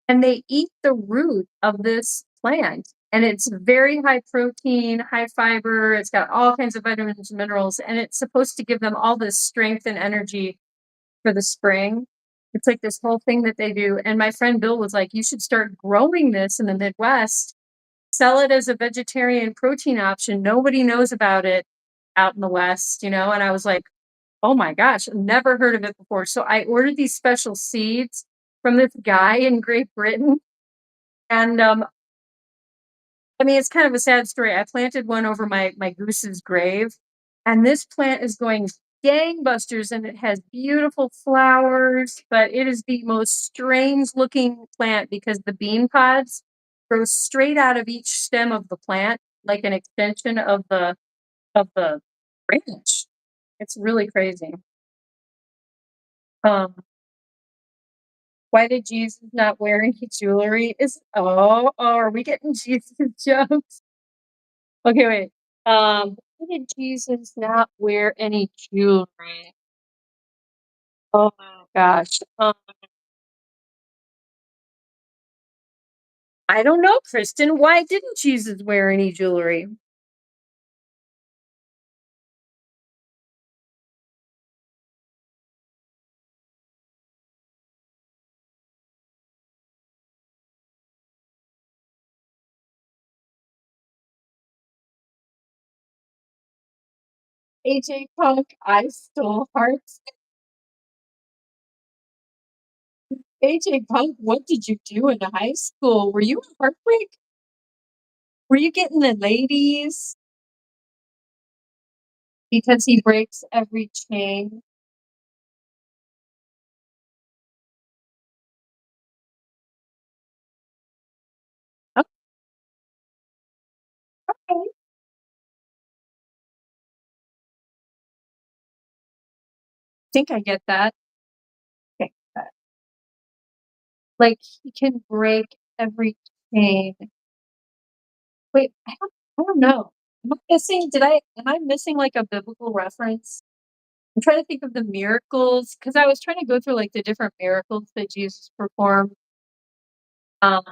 and they eat the root of this plant. And it's very high protein, high fiber. It's got all kinds of vitamins and minerals, and it's supposed to give them all this strength and energy for the spring. It's like this whole thing that they do. And my friend Bill was like, you should start growing this in the Midwest, sell it as a vegetarian protein option. Nobody knows about it out in the West, And I was like, oh my gosh, never heard of it before. So I ordered these special seeds from this guy in Great Britain. And I mean, it's kind of a sad story. I planted one over my goose's grave, and this plant is going gangbusters, and it has beautiful flowers, but it is the most strange looking plant because the bean pods grow straight out of each stem of the plant, like an extension of the branch. It's really crazy. Um, why did Jesus not wear any jewelry? Are we getting Jesus jokes? Okay, wait. Why did Jesus not wear any jewelry? Oh my gosh. I don't know, Kristen. Why didn't Jesus wear any jewelry? AJ Punk, I stole hearts. AJ Punk, what did you do in high school? Were you a heartbreak? Were you getting the ladies? Because he breaks every chain. Okay. Think I get that. Okay. Like he can break every chain. Wait, I don't know. Am I missing like a biblical reference? I'm trying to think of the miracles because I was trying to go through like the different miracles that Jesus performed. Um,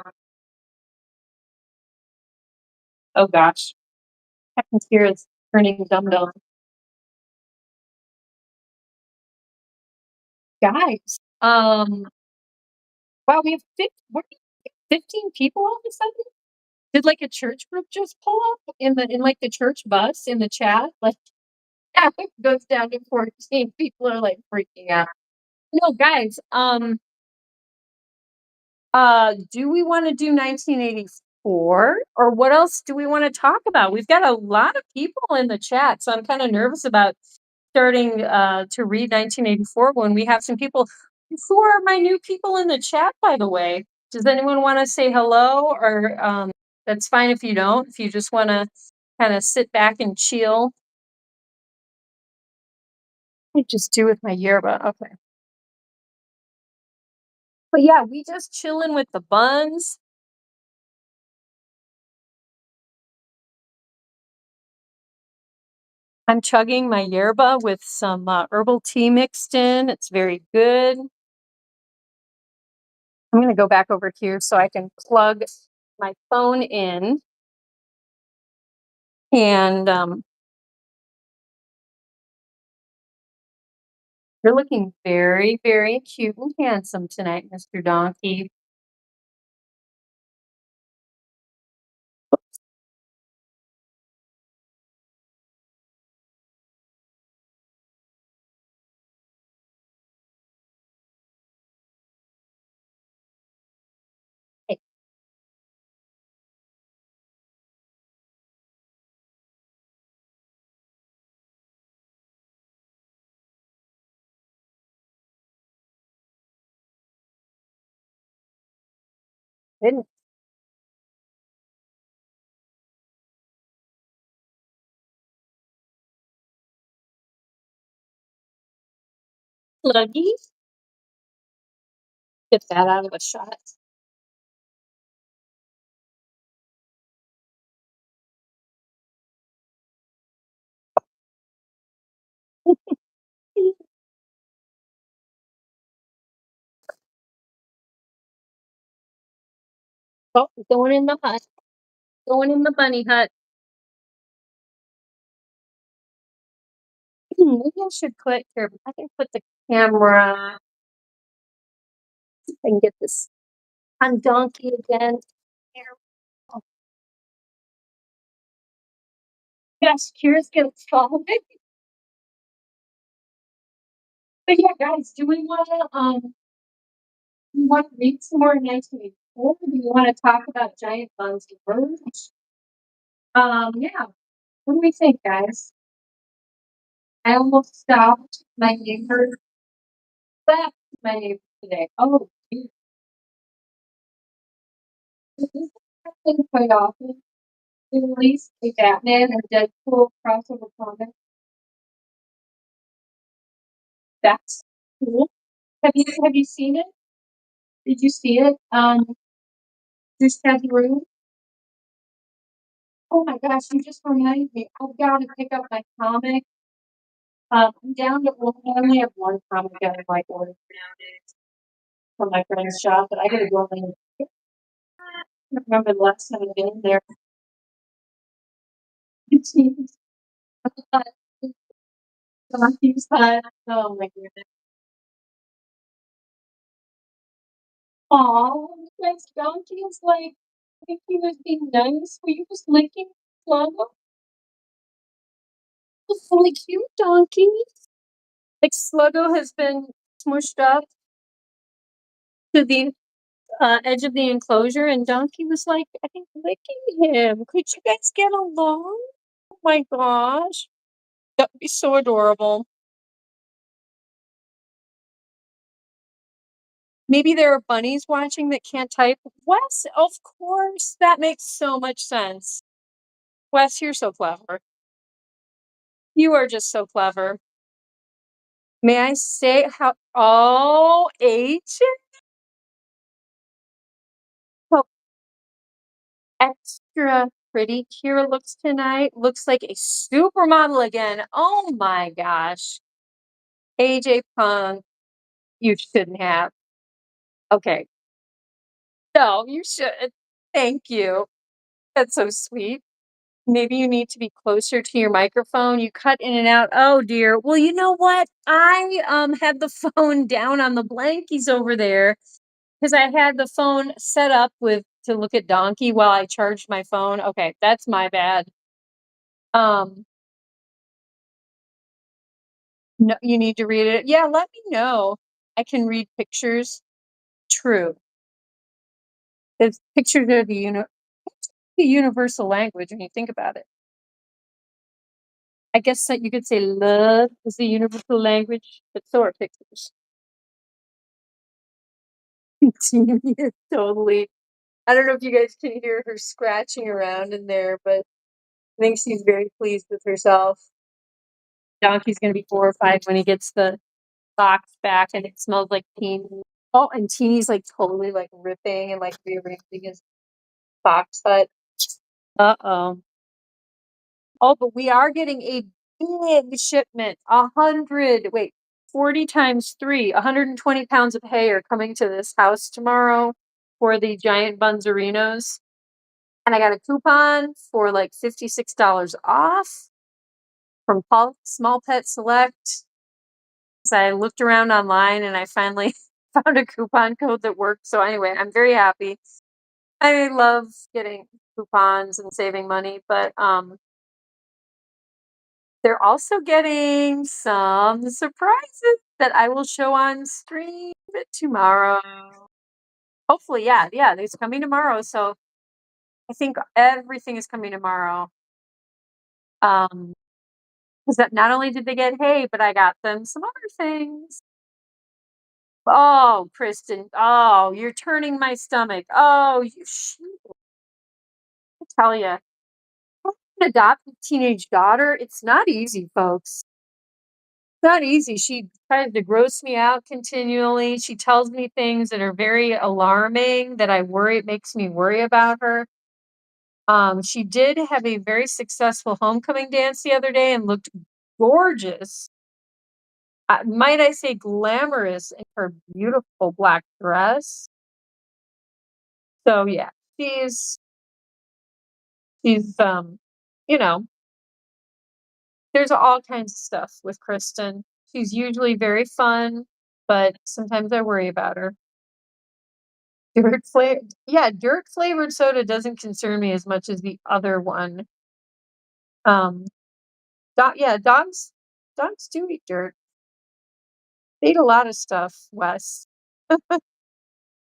oh gosh, Captain Spear is turning dumbbell. Guys, wow, we have 15 people all of a sudden. Did like a church group just pull up in like the church bus in the chat? Like, yeah, it goes down to 14. People are like freaking out. No, guys, do we want to do 1984 or what else do we want to talk about? We've got a lot of people in the chat, so I'm kind of nervous about starting to read 1984 when we have some people. Who are my new people in the chat, by the way? Does anyone want to say hello? Or that's fine if you don't. If you just want to kind of sit back and chill. I just do with my yerba. Okay. But yeah, we just chilling with the Bunz. I'm chugging my yerba with some herbal tea mixed in. It's very good. I'm going to go back over here so I can plug my phone in. And you're looking very, very cute and handsome tonight, Mr. Donkey. Hey, goodness. Sluggy, get that out of a shot. Oh, going in the hut. Going in the bunny hut. Maybe I should click here. I can put the camera and get this on Donkey again. Here. Oh, gosh, Kira's gonna fall. But yeah, guys, do we want to read some more 1984? Do you want to talk about giant Bunzie birds? Yeah. What do we think, guys? I almost stopped my neighbor. Slapped my neighbor today. Oh, geez. This is happening quite often. They released a Batman and Deadpool crossover comic. That's cool. Have you seen it? Did you see it? Just had room. Oh my gosh, you just reminded me. I've got to pick up my comic. I'm down to I only have one comic I like ordered nowadays from my friend's shop, but I gotta go in. I don't remember the last time I've been in there. It seems Donkey's hot. Oh my goodness. Aw, nice Donkey is like, I think he was being nice. Were you just licking Sluggo? It's really cute, Donkey. Like Sluggo has been smushed up to the edge of the enclosure, and Donkey was like, I think, licking him. Could you guys get along? Oh my gosh. That would be so adorable. Maybe there are bunnies watching that can't type. Wes, of course. That makes so much sense. Wes, you're so clever. You are just so clever. May I say how H how extra pretty Kira looks tonight? Looks like a supermodel again. Oh my gosh. AJ Punk, you shouldn't have. Okay. No, you should. Thank you. That's so sweet. Maybe you need to be closer to your microphone. You cut in and out. Oh dear. Well, you know what? I had the phone down on the blankies over there because I had the phone set up with to look at Donkey while I charged my phone. Okay, that's my bad. Um, no, you need to read it. Yeah, let me know. I can read pictures. True. The pictures are the universal language when you think about it. I guess that you could say love is the universal language, but so are pictures. Teeny is totally. I don't know if you guys can hear her scratching around in there, but I think she's very pleased with herself. Donkey's gonna be 4 or 5 when he gets the box back, and it smells like Teeny. Oh, and Teeny's like totally like ripping and like rearranging his box hut. Uh oh. Oh, but we are getting a big shipment. 40 times 3, 120 pounds of hay are coming to this house tomorrow for the giant Bunzerinos. And I got a coupon for like $56 off from Small Pet Select. So I looked around online and I finally found a coupon code that worked. So anyway, I'm very happy. I love getting coupons and saving money, but they're also getting some surprises that I will show on stream tomorrow. Hopefully, yeah, it's coming tomorrow. So I think everything is coming tomorrow. Because that not only did they get hay, but I got them some other things. Oh, Kristen. Oh, you're turning my stomach. Oh, you I tell you, an adopted teenage daughter, it's not easy, folks. It's not easy. She tries to gross me out continually. She tells me things that are very alarming that it makes me worry about her. She did have a very successful homecoming dance the other day and looked gorgeous. Might I say glamorous in her beautiful black dress. So yeah, she's she's you know, there's all kinds of stuff with Kristen. She's usually very fun, but sometimes I worry about her. Dirt flavored soda doesn't concern me as much as the other one. Um, dogs do eat dirt. They eat a lot of stuff, Wes.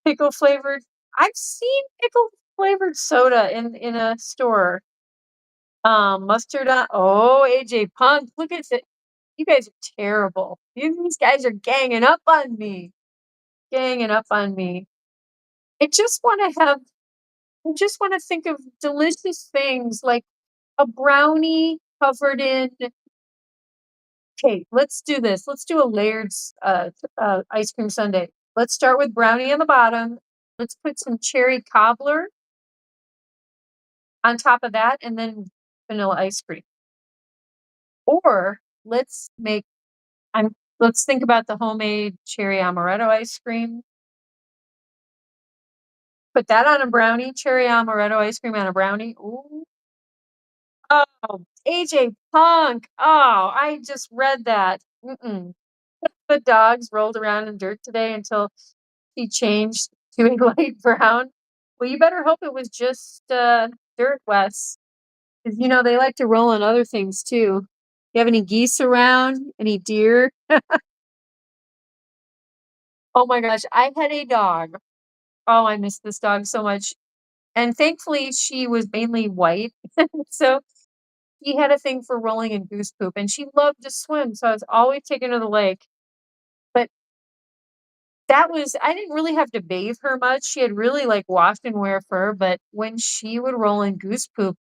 Pickle flavored. I've seen pickle flavored soda in a store. Mustard on. Oh, AJ Punk, look at it. You guys are terrible. These guys are ganging up on me. Ganging up on me. I just want to have. I just want to think of delicious things like a brownie covered in. Okay, let's do this. Let's do a layered ice cream sundae. Let's start with brownie on the bottom. Let's put some cherry cobbler on top of that, and then vanilla ice cream. Or I'm let's think about the homemade cherry amaretto ice cream. Put that on a brownie, cherry amaretto ice cream on a brownie. Ooh. Oh, AJ Punk. Oh, I just read that. Mm-mm. The dogs rolled around in dirt today until he changed to a light brown. Well, you better hope it was just dirt, Wes. Because, they like to roll in other things too. You have any geese around? Any deer? Oh my gosh, I had a dog. Oh, I miss this dog so much. And thankfully, she was mainly white. So he had a thing for rolling in goose poop, and she loved to swim. So I was always taking her to the lake. But I didn't really have to bathe her much. She had really like washed and wear fur. But when she would roll in goose poop,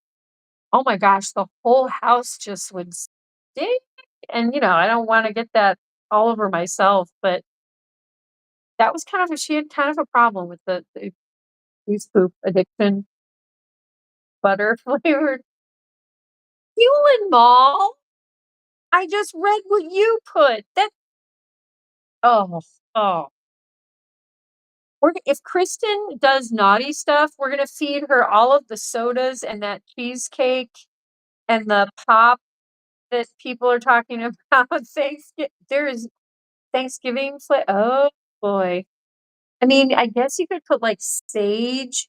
oh my gosh, the whole house just would stink. And, I don't want to get that all over myself. But that was she had kind of a problem with the goose poop addiction, butter flavored. Human Mall. I just read what you put. Oh, oh. If Kristen does naughty stuff, we're gonna feed her all of the sodas and that cheesecake and the pop that people are talking about. There is Thanksgiving oh boy. I mean, I guess you could put like sage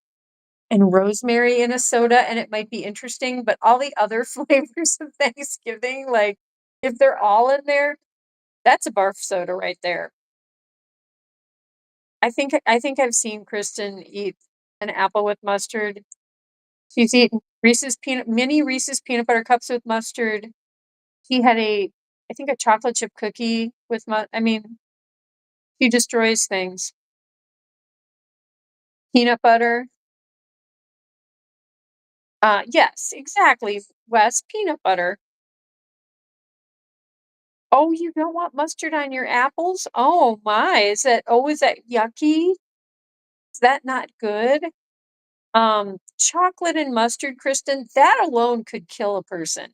and rosemary in a soda and it might be interesting, but all the other flavors of Thanksgiving, like if they're all in there, that's a barf soda right there. I think I've seen Kristen eat an apple with mustard. She's eaten mini Reese's peanut butter cups with mustard. He had I think a chocolate chip cookie with I mean, she destroys things. Peanut butter. Yes, exactly. Wes, peanut butter. Oh, you don't want mustard on your apples? Oh my, is that yucky? Is that not good? Chocolate and mustard, Kristen, that alone could kill a person.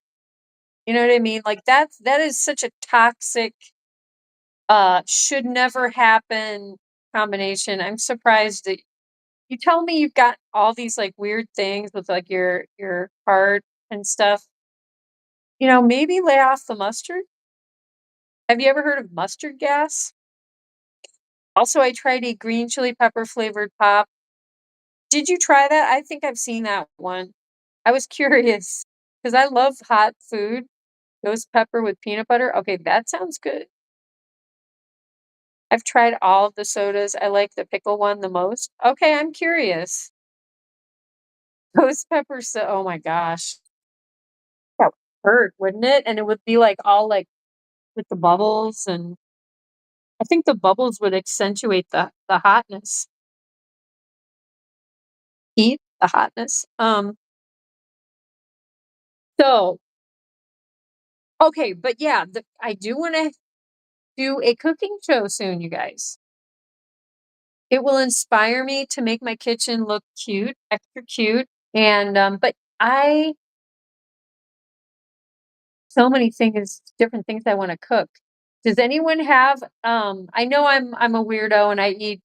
You know what I mean? Like that is such a toxic, should never happen combination. I'm surprised that you tell me you've got all these like weird things with like your heart and stuff. You know, maybe lay off the mustard. Have you ever heard of mustard gas? Also, I tried a green chili pepper flavored pop. Did you try that? I think I've seen that one. I was curious because I love hot food. Ghost pepper with peanut butter. Okay, that sounds good. I've tried all of the sodas. I like the pickle one the most. Okay, I'm curious. Ghost pepper so oh my gosh. That would hurt, wouldn't it? And it would be like all like with the bubbles, and I think the bubbles would accentuate the hotness. Heat, the hotness. So okay, but yeah, I do want to do a cooking show soon, you guys. It will inspire me to make my kitchen look cute, extra cute. And but I so many things, different things I want to cook. Does anyone have I know I'm a weirdo and I eat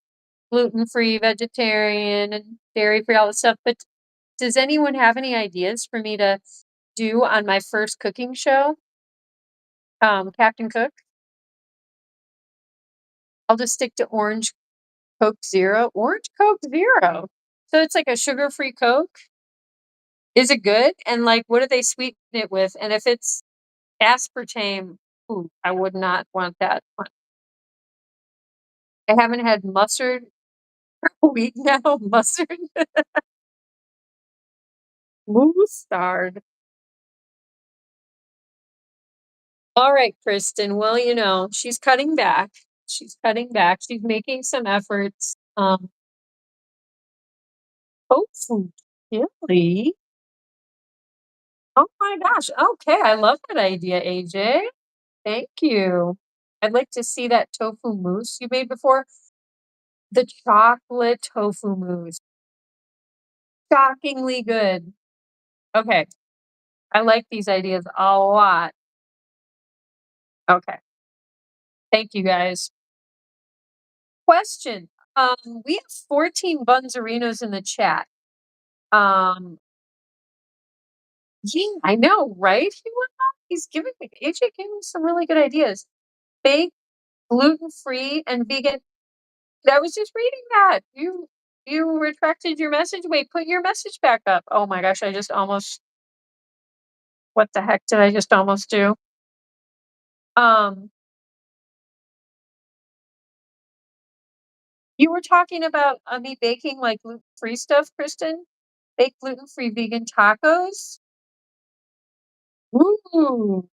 gluten-free, vegetarian and dairy-free, all this stuff, but does anyone have any ideas for me to do on my first cooking show? Captain Cook? I'll just stick to orange Coke Zero. Orange Coke Zero. So it's like a sugar-free Coke? Is it good? And like, what do they sweeten it with? And if it's aspartame, ooh, I would not want that one. I haven't had mustard for a week now. Mustard, mustard. All right, Kristen. Well, you know, she's cutting back. She's cutting back. She's making some efforts. Tofu chili. Oh my gosh. Okay, I love that idea, AJ. Thank you. I'd like to see that tofu mousse you made before. The chocolate tofu mousse. Shockingly good. Okay. I like these ideas a lot. Okay. Thank you guys. Question. We have 14 Bunzerinos in the chat. Yeah, I know, right? He's giving me AJ gave me some really good ideas. Baked, gluten-free, and vegan. I was just reading that. You retracted your message. Wait, put your message back up. Oh my gosh, I just almost what the heck did I just almost do? Um, you were talking about me baking like gluten-free stuff, Kristen? Bake gluten-free vegan tacos? Ooh,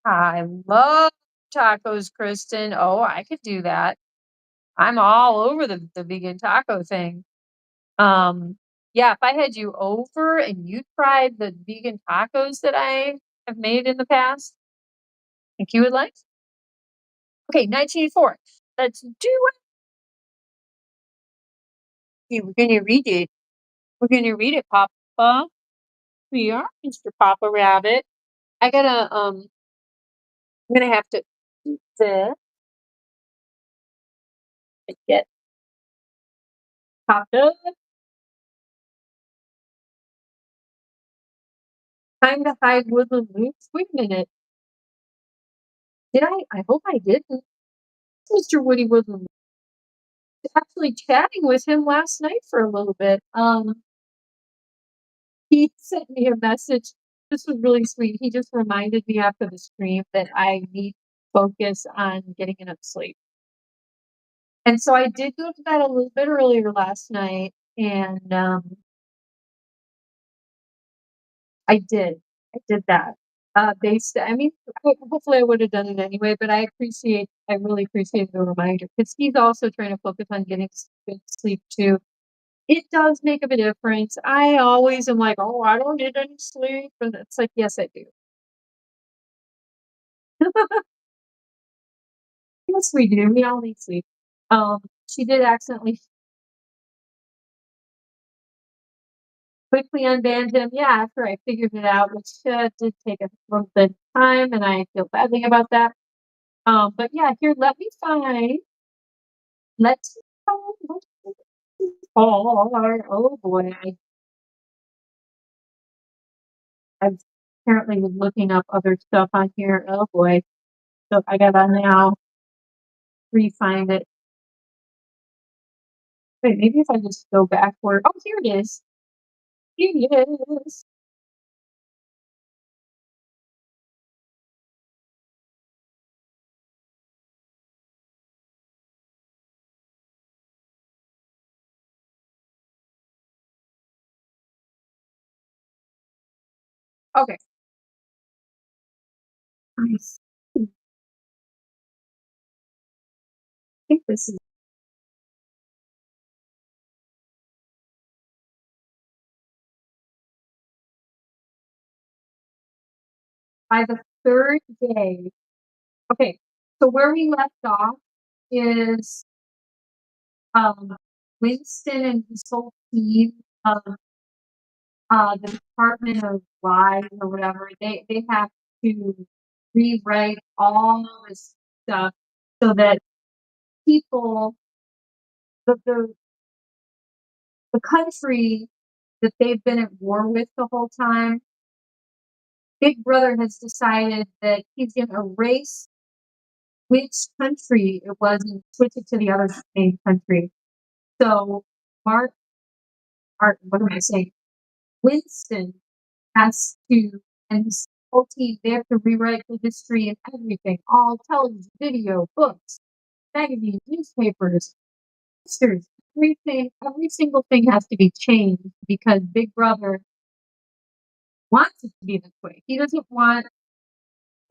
I love tacos, Kristen. Oh, I could do that. I'm all over the vegan taco thing. Yeah, if I had you over and you tried the vegan tacos that I have made in the past, think you would like? Okay, 1984. Let's do it. Okay, we're gonna read it. We're gonna read it, Papa. We are Mr. Papa Rabbit. I gotta I'm gonna have to do this to get Papa. Time to hide Woodland Loops. Wait a minute. Did I? I hope I didn't. Mr. Woody Woodland. Actually chatting with him last night for a little bit. He sent me a message. This was really sweet. He just reminded me after the stream that I need to focus on getting enough sleep. And so I did go to bed a little bit earlier last night, and I did. I did that. Based, I mean, hopefully I would have done it anyway, but I really appreciate the reminder because he's also trying to focus on getting good sleep too. It does make a big difference. I always am like, oh, I don't need any sleep. And it's like, yes, I do. Yes, we do. We all need sleep. She did accidentally quickly unbanned him. Yeah, after I figured it out, which did take a little bit of time, and I feel badly about that. But yeah, here, let me find. Let's find. Oh boy, I apparently was looking up other stuff on here. Oh boy, so I gotta now re-find it. Wait, maybe if I just go backward. Oh, here it is. Here it is. Okay. Nice. I think this is by the third day. Okay, so where we left off is Winston and his whole team of the Department of Lies or whatever. They have to rewrite all this stuff so that people, the the country that they've been at war with the whole time, Big Brother has decided that he's going to erase which country it was and switch it to the other same country. So what am I saying? Winston has to, and his whole team, they have to rewrite the history and everything, all television, video, books, magazines, newspapers, posters, everything, every single thing has to be changed because Big Brother wants it to be this way. He doesn't want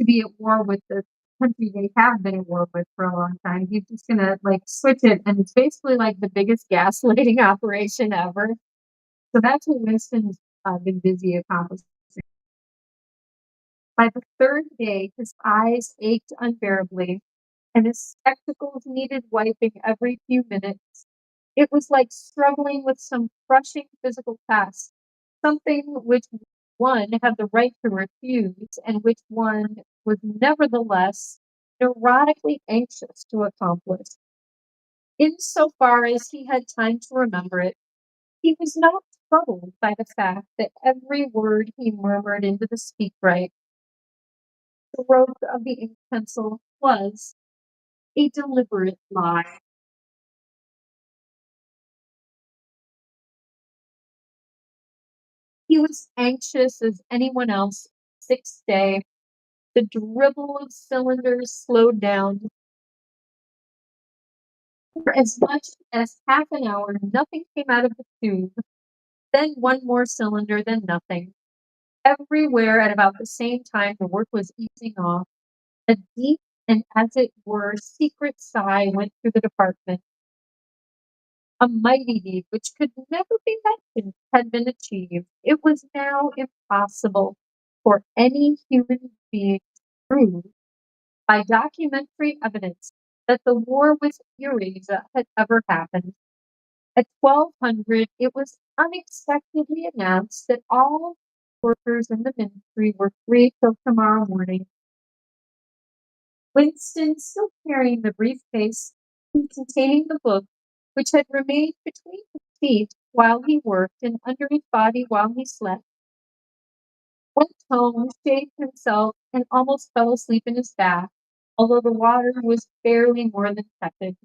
to be at war with the country they have been at war with for a long time. He's just gonna like switch it, and it's basically like the biggest gaslighting operation ever. So that's what Winston's been busy accomplishing. By the third day, his eyes ached unbearably, and his spectacles needed wiping every few minutes. It was like struggling with some crushing physical task, something which one had the right to refuse, and which one was nevertheless neurotically anxious to accomplish. Insofar as he had time to remember it, he was not troubled by the fact that every word he murmured into the speakwrite, the stroke of the ink pencil, was a deliberate lie. He was anxious as anyone else. Sixth day, the dribble of cylinders slowed down. For as much as half an hour, nothing came out of the tube. Then one more cylinder, then nothing. Everywhere at about the same time, the work was easing off. A deep and, as it were, secret sigh went through the department. A mighty deed which could never be mentioned had been achieved. It was now impossible for any human being to prove by documentary evidence that the war with Eurasia had ever happened. At 1200, it was unexpectedly announced that all workers in the ministry were free till tomorrow morning. Winston, still carrying the briefcase containing the book, which had remained between his feet while he worked and under his body while he slept, went home, shaved himself, and almost fell asleep in his bath, although the water was barely more than tepid.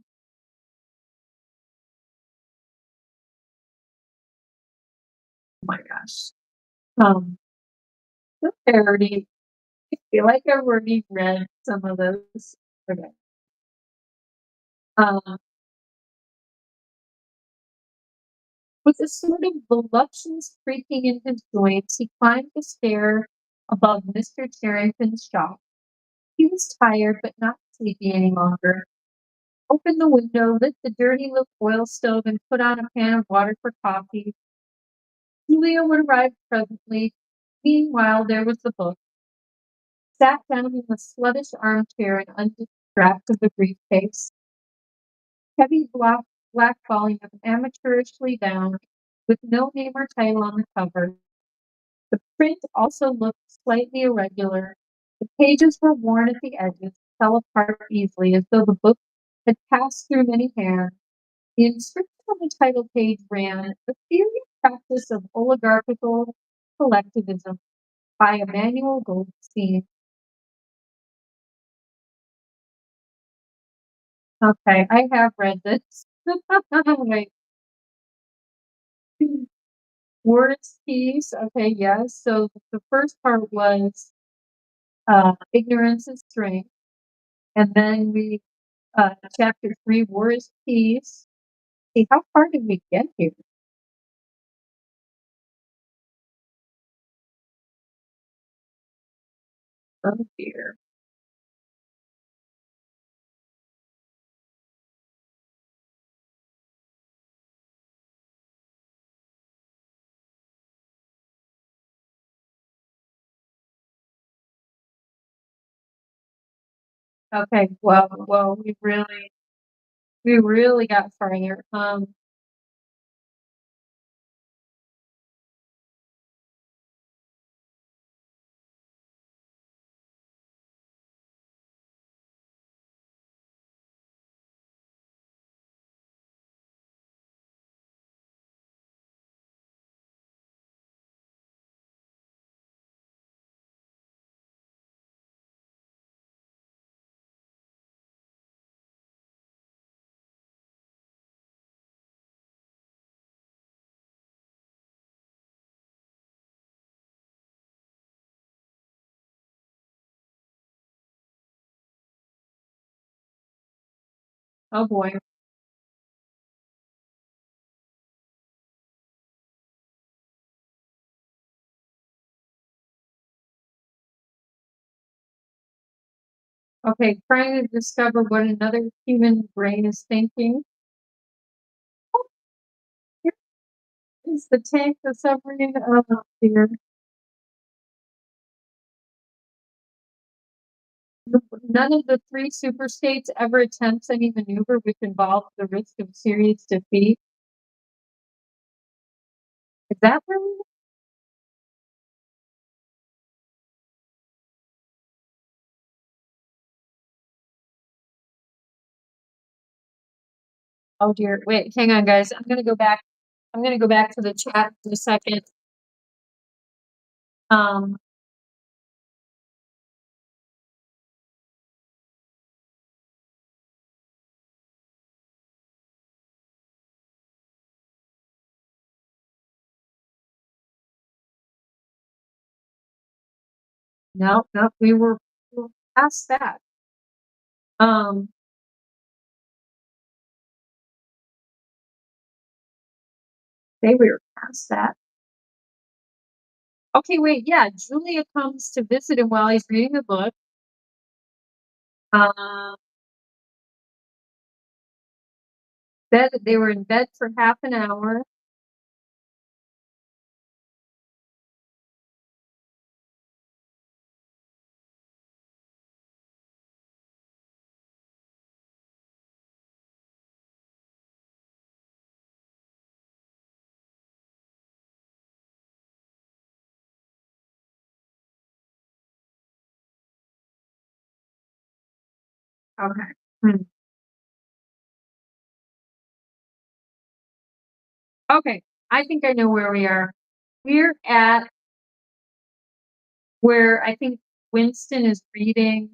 Oh my gosh. Um, I already I feel like I've already read some of those. Okay. Um, with a sort of voluptuous creaking in his joints, he climbed the stair above Mr. Charrington's shop. He was tired, but not sleepy any longer. Opened the window, lit the dirty little oil stove, and put on a pan of water for coffee. Julia would arrive presently. Meanwhile, there was the book. Sat down in the sluttish armchair and undid the strap of the briefcase. Heavy black volume, amateurishly bound, with no name or title on the cover. The print also looked slightly irregular. The pages were worn at the edges, fell apart easily, as though the book had passed through many hands. The inscription on the title page ran, "The Theory and Practice of Oligarchical Collectivism" by Emmanuel Goldstein. Okay, I have read this. Wait. Words piece. Okay, yes. So the first part was ignorance is strength, and then we chapter 3, war is peace. See, how far did we get here? Oh dear. Okay, well, we really got farther. Oh boy. Okay, trying to discover what another human brain is thinking. Oh, here is the tank, the submarine. Oh dear. None of the three superstates ever attempts any maneuver which involves the risk of serious defeat. Is that really? Oh dear. Wait, hang on, guys. I'm gonna go back. I'm gonna go back to the chat for a second. Um, no, we were past that. Um, we were past that. Okay, wait, yeah, Julia comes to visit him while he's reading a book. Uh, they were in bed for half an hour. Okay. Hmm. Okay, I think I know where we are. We're at where I think Winston is reading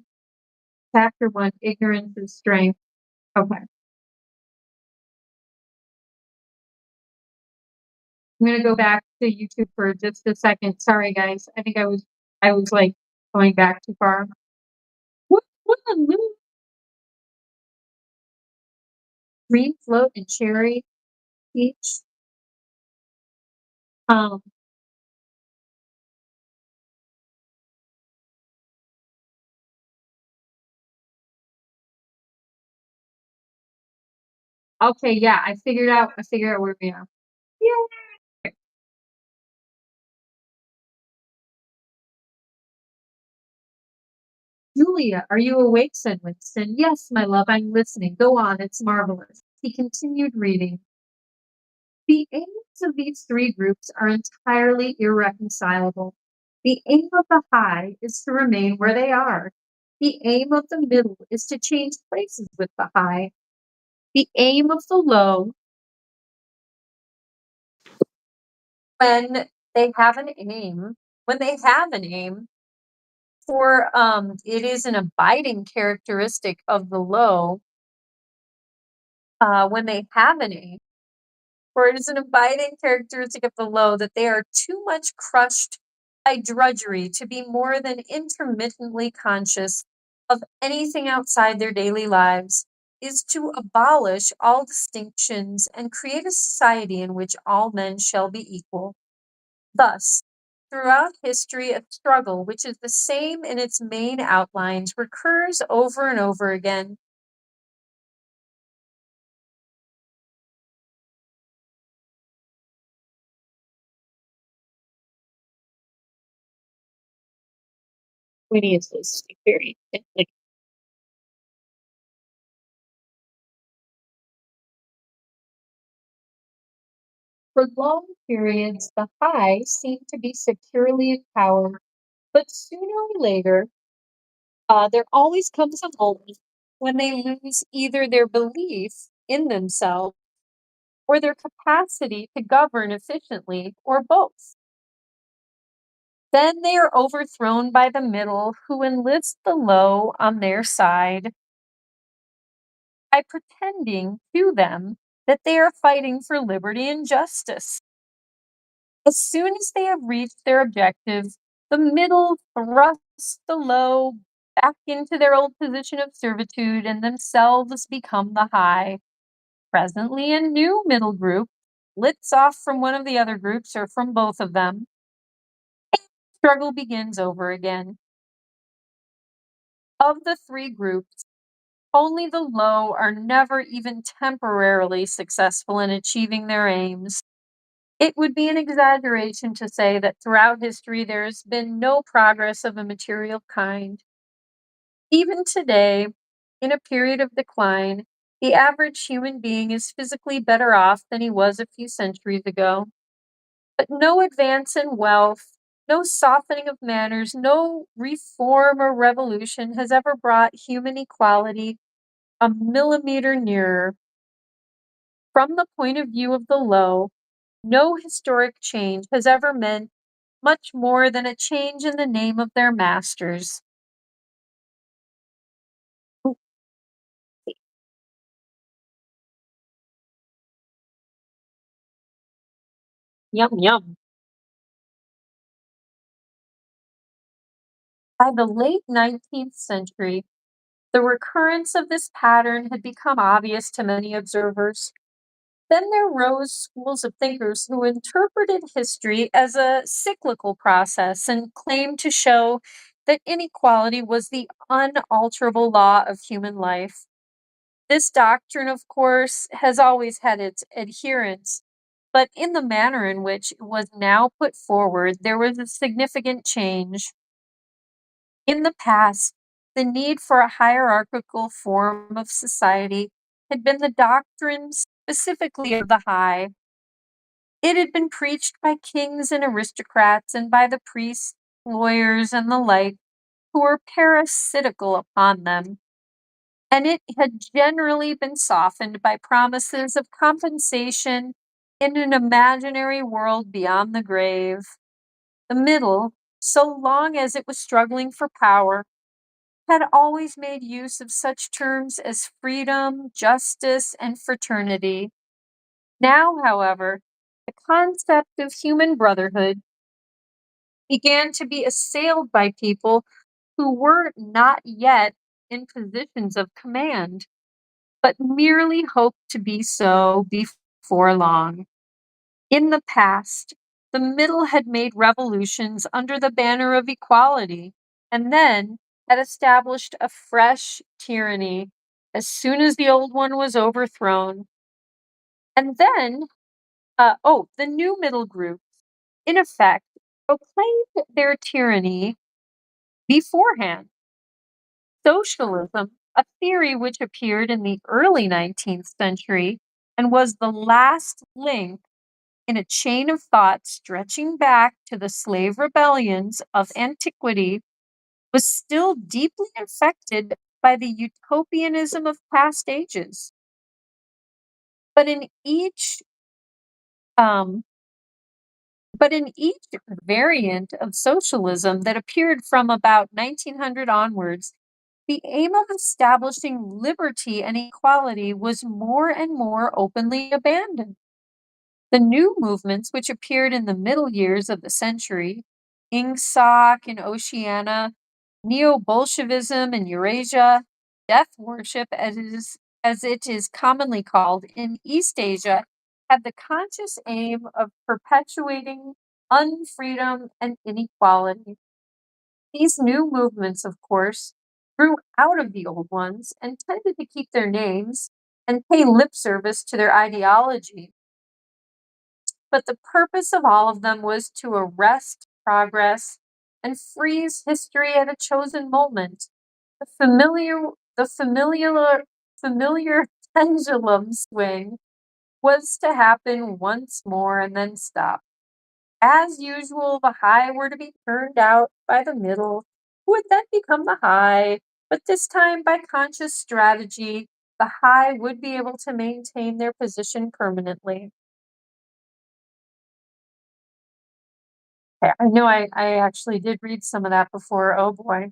chapter 1, Ignorance is Strength. Okay. I'm gonna go back to YouTube for just a second. Sorry, guys. I think I was like going back too far. What a little green float and cherry peach. Um, okay, yeah, I figured out where we are. Yay! Julia, are you awake? Said Winston. Yes, my love, I'm listening. Go on, it's marvelous. He continued reading. The aims of these three groups are entirely irreconcilable. The aim of the high is to remain where they are. The aim of the middle is to change places with the high. The aim of the low, when when they have an aim, for it is an abiding characteristic of the low, when they have an aim, for it is an abiding characteristic of the low that they are too much crushed by drudgery to be more than intermittently conscious of anything outside their daily lives, is to abolish all distinctions and create a society in which all men shall be equal. Thus, throughout history, a struggle which is the same in its main outlines recurs over and over again. Gwynnie is this very like for long periods, the high seem to be securely in power, but sooner or later, there always comes a moment when they lose either their belief in themselves or their capacity to govern efficiently, or both. Then they are overthrown by the middle, who enlist the low on their side by pretending to them that they are fighting for liberty and justice. As soon as they have reached their objective, the middle thrusts the low back into their old position of servitude and themselves become the high. Presently, a new middle group splits off from one of the other groups or from both of them. Struggle begins over again. Of the three groups, only the low are never even temporarily successful in achieving their aims. It would be an exaggeration to say that throughout history there has been no progress of a material kind. Even today, in a period of decline, the average human being is physically better off than he was a few centuries ago. But no advance in wealth, no softening of manners, no reform or revolution has ever brought human equality a millimeter nearer. From the point of view of the low, no historic change has ever meant much more than a change in the name of their masters. Ooh, yum, yum. By the late 19th century, the recurrence of this pattern had become obvious to many observers. Then there rose schools of thinkers who interpreted history as a cyclical process and claimed to show that inequality was the unalterable law of human life. This doctrine, of course, has always had its adherents, but in the manner in which it was now put forward, there was a significant change. In the past, the need for a hierarchical form of society had been the doctrine specifically of the high. It had been preached by kings and aristocrats and by the priests, lawyers, and the like, who were parasitical upon them, and it had generally been softened by promises of compensation in an imaginary world beyond the grave. The middle, so long as it was struggling for power, had always made use of such terms as freedom, justice, and fraternity. Now, however, the concept of human brotherhood began to be assailed by people who were not yet in positions of command, but merely hoped to be so before long. In the past, the middle had made revolutions under the banner of equality, and then had established a fresh tyranny as soon as the old one was overthrown. And then, the new middle groups, in effect, proclaimed their tyranny beforehand. Socialism, a theory which appeared in the early 19th century and was the last link in a chain of thought stretching back to the slave rebellions of antiquity, was still deeply infected by the utopianism of past ages. But in each um, but in each variant of socialism that appeared from about 1900 onwards, the aim of establishing liberty and equality was more and more openly abandoned. The new movements, which appeared in the middle years of the century, Ingsoc in Oceania, Neo Bolshevism in Eurasia, death worship, as it is commonly called in East Asia, had the conscious aim of perpetuating unfreedom and inequality. These new movements, of course, grew out of the old ones and tended to keep their names and pay lip service to their ideology. But the purpose of all of them was to arrest progress and freeze history at a chosen moment. The familiar pendulum swing was to happen once more and then stop. As usual, the high were to be turned out by the middle, who would then become the high, but this time by conscious strategy, the high would be able to maintain their position permanently. I know I actually did read some of that before. Oh boy.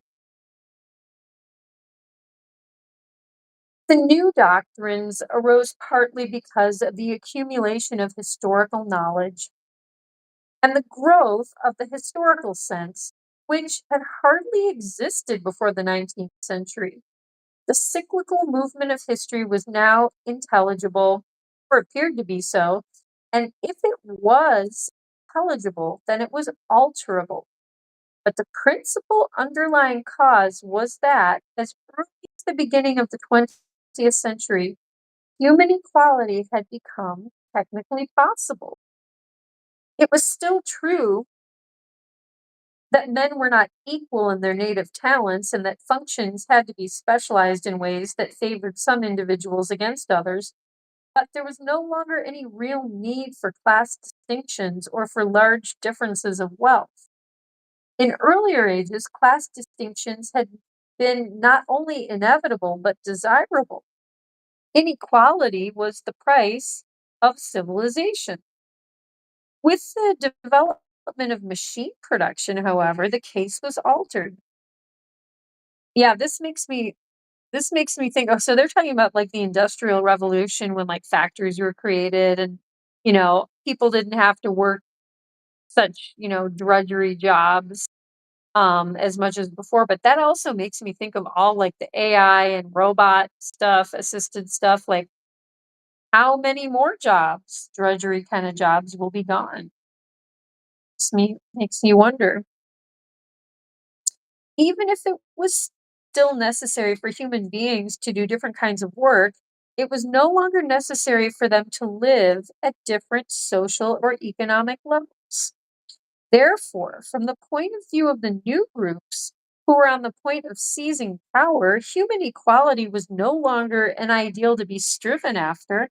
The new doctrines arose partly because of the accumulation of historical knowledge and the growth of the historical sense, which had hardly existed before the 19th century. The cyclical movement of history was now intelligible, or appeared to be so, and if it was intelligible, then it was alterable. But the principal underlying cause was that, as early as the beginning of the 20th century, human equality had become technically possible. It was still true that men were not equal in their native talents and that functions had to be specialized in ways that favored some individuals against others, but there was no longer any real need for class distinctions or for large differences of wealth. In earlier ages, class distinctions had been not only inevitable but desirable. Inequality was the price of civilization. With the development of machine production, however, the case was altered. Yeah, this makes me think, oh, so they're talking about like the Industrial Revolution when like factories were created and people didn't have to work such, drudgery jobs as much as before. But that also makes me think of all like the AI and robot stuff, assisted stuff, like how many more jobs, drudgery kind of jobs, will be gone? Makes me wonder. Even if it was still necessary for human beings to do different kinds of work, it was no longer necessary for them to live at different social or economic levels. Therefore, from the point of view of the new groups who were on the point of seizing power, human equality was no longer an ideal to be striven after,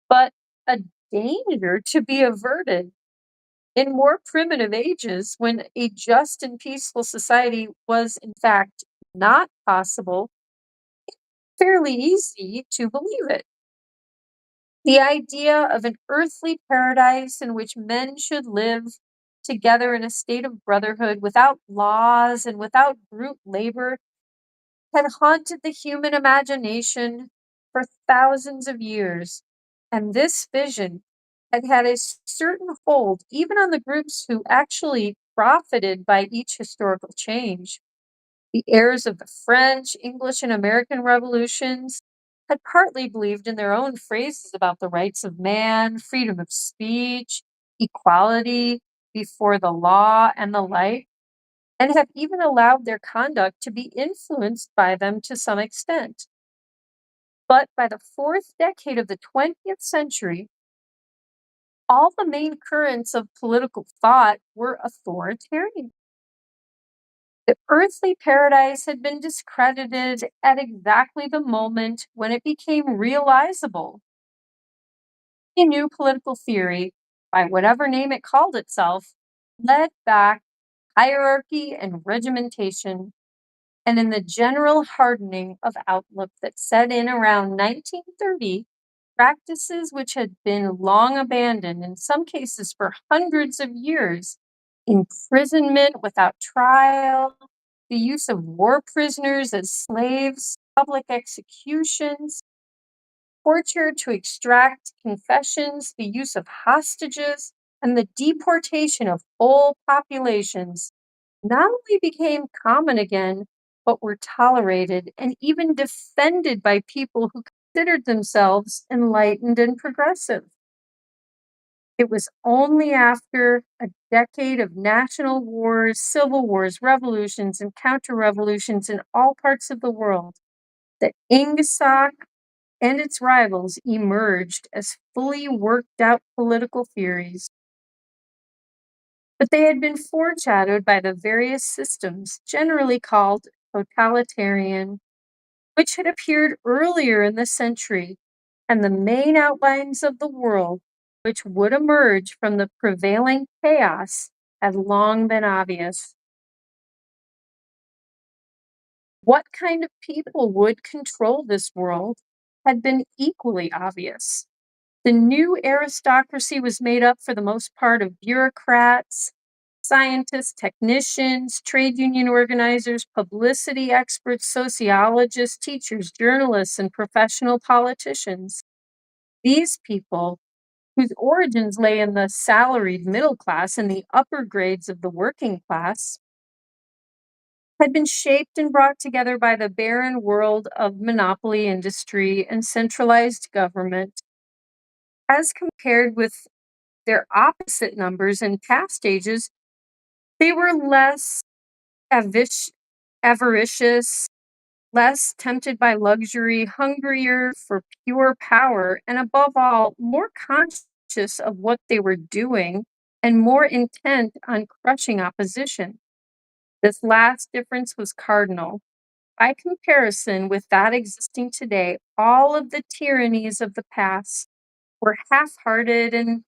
but a danger to be averted. In more primitive ages, when a just and peaceful society was in fact not possible, fairly easy to believe it. The idea of an earthly paradise in which men should live together in a state of brotherhood without laws and without brute labor had haunted the human imagination for thousands of years, and this vision had had a certain hold even on the groups who actually profited by each historical change. The heirs of the French, English, and American revolutions had partly believed in their own phrases about the rights of man, freedom of speech, equality before the law, and the like, and have even allowed their conduct to be influenced by them to some extent. But by the fourth decade of the 20th century, all the main currents of political thought were authoritarian. The earthly paradise had been discredited at exactly the moment when it became realizable. A new political theory by whatever name it called itself, led back hierarchy and regimentation, and in the general hardening of outlook that set in around 1930, practices which had been long abandoned, in some cases for hundreds of years, imprisonment without trial, the use of war prisoners as slaves, public executions, torture to extract confessions, the use of hostages, and the deportation of whole populations not only became common again, but were tolerated and even defended by people who considered themselves enlightened and progressive. It was only after a decade of national wars, civil wars, revolutions, and counter revolutions in all parts of the world that Ingsoc and its rivals emerged as fully worked out political theories. But they had been foreshadowed by the various systems, generally called totalitarian, which had appeared earlier in the century, and the main outlines of the world which would emerge from the prevailing chaos had long been obvious. What kind of people would control this world had been equally obvious. The new aristocracy was made up for the most part of bureaucrats, scientists, technicians, trade union organizers, publicity experts, sociologists, teachers, journalists, and professional politicians. These people, whose origins lay in the salaried middle class and the upper grades of the working class, had been shaped and brought together by the barren world of monopoly industry and centralized government, as compared with their opposite numbers in past ages. They were less avaricious, less tempted by luxury, hungrier for pure power, and above all, more conscious of what they were doing and more intent on crushing opposition. This last difference was cardinal. By comparison with that existing today, all of the tyrannies of the past were half-hearted and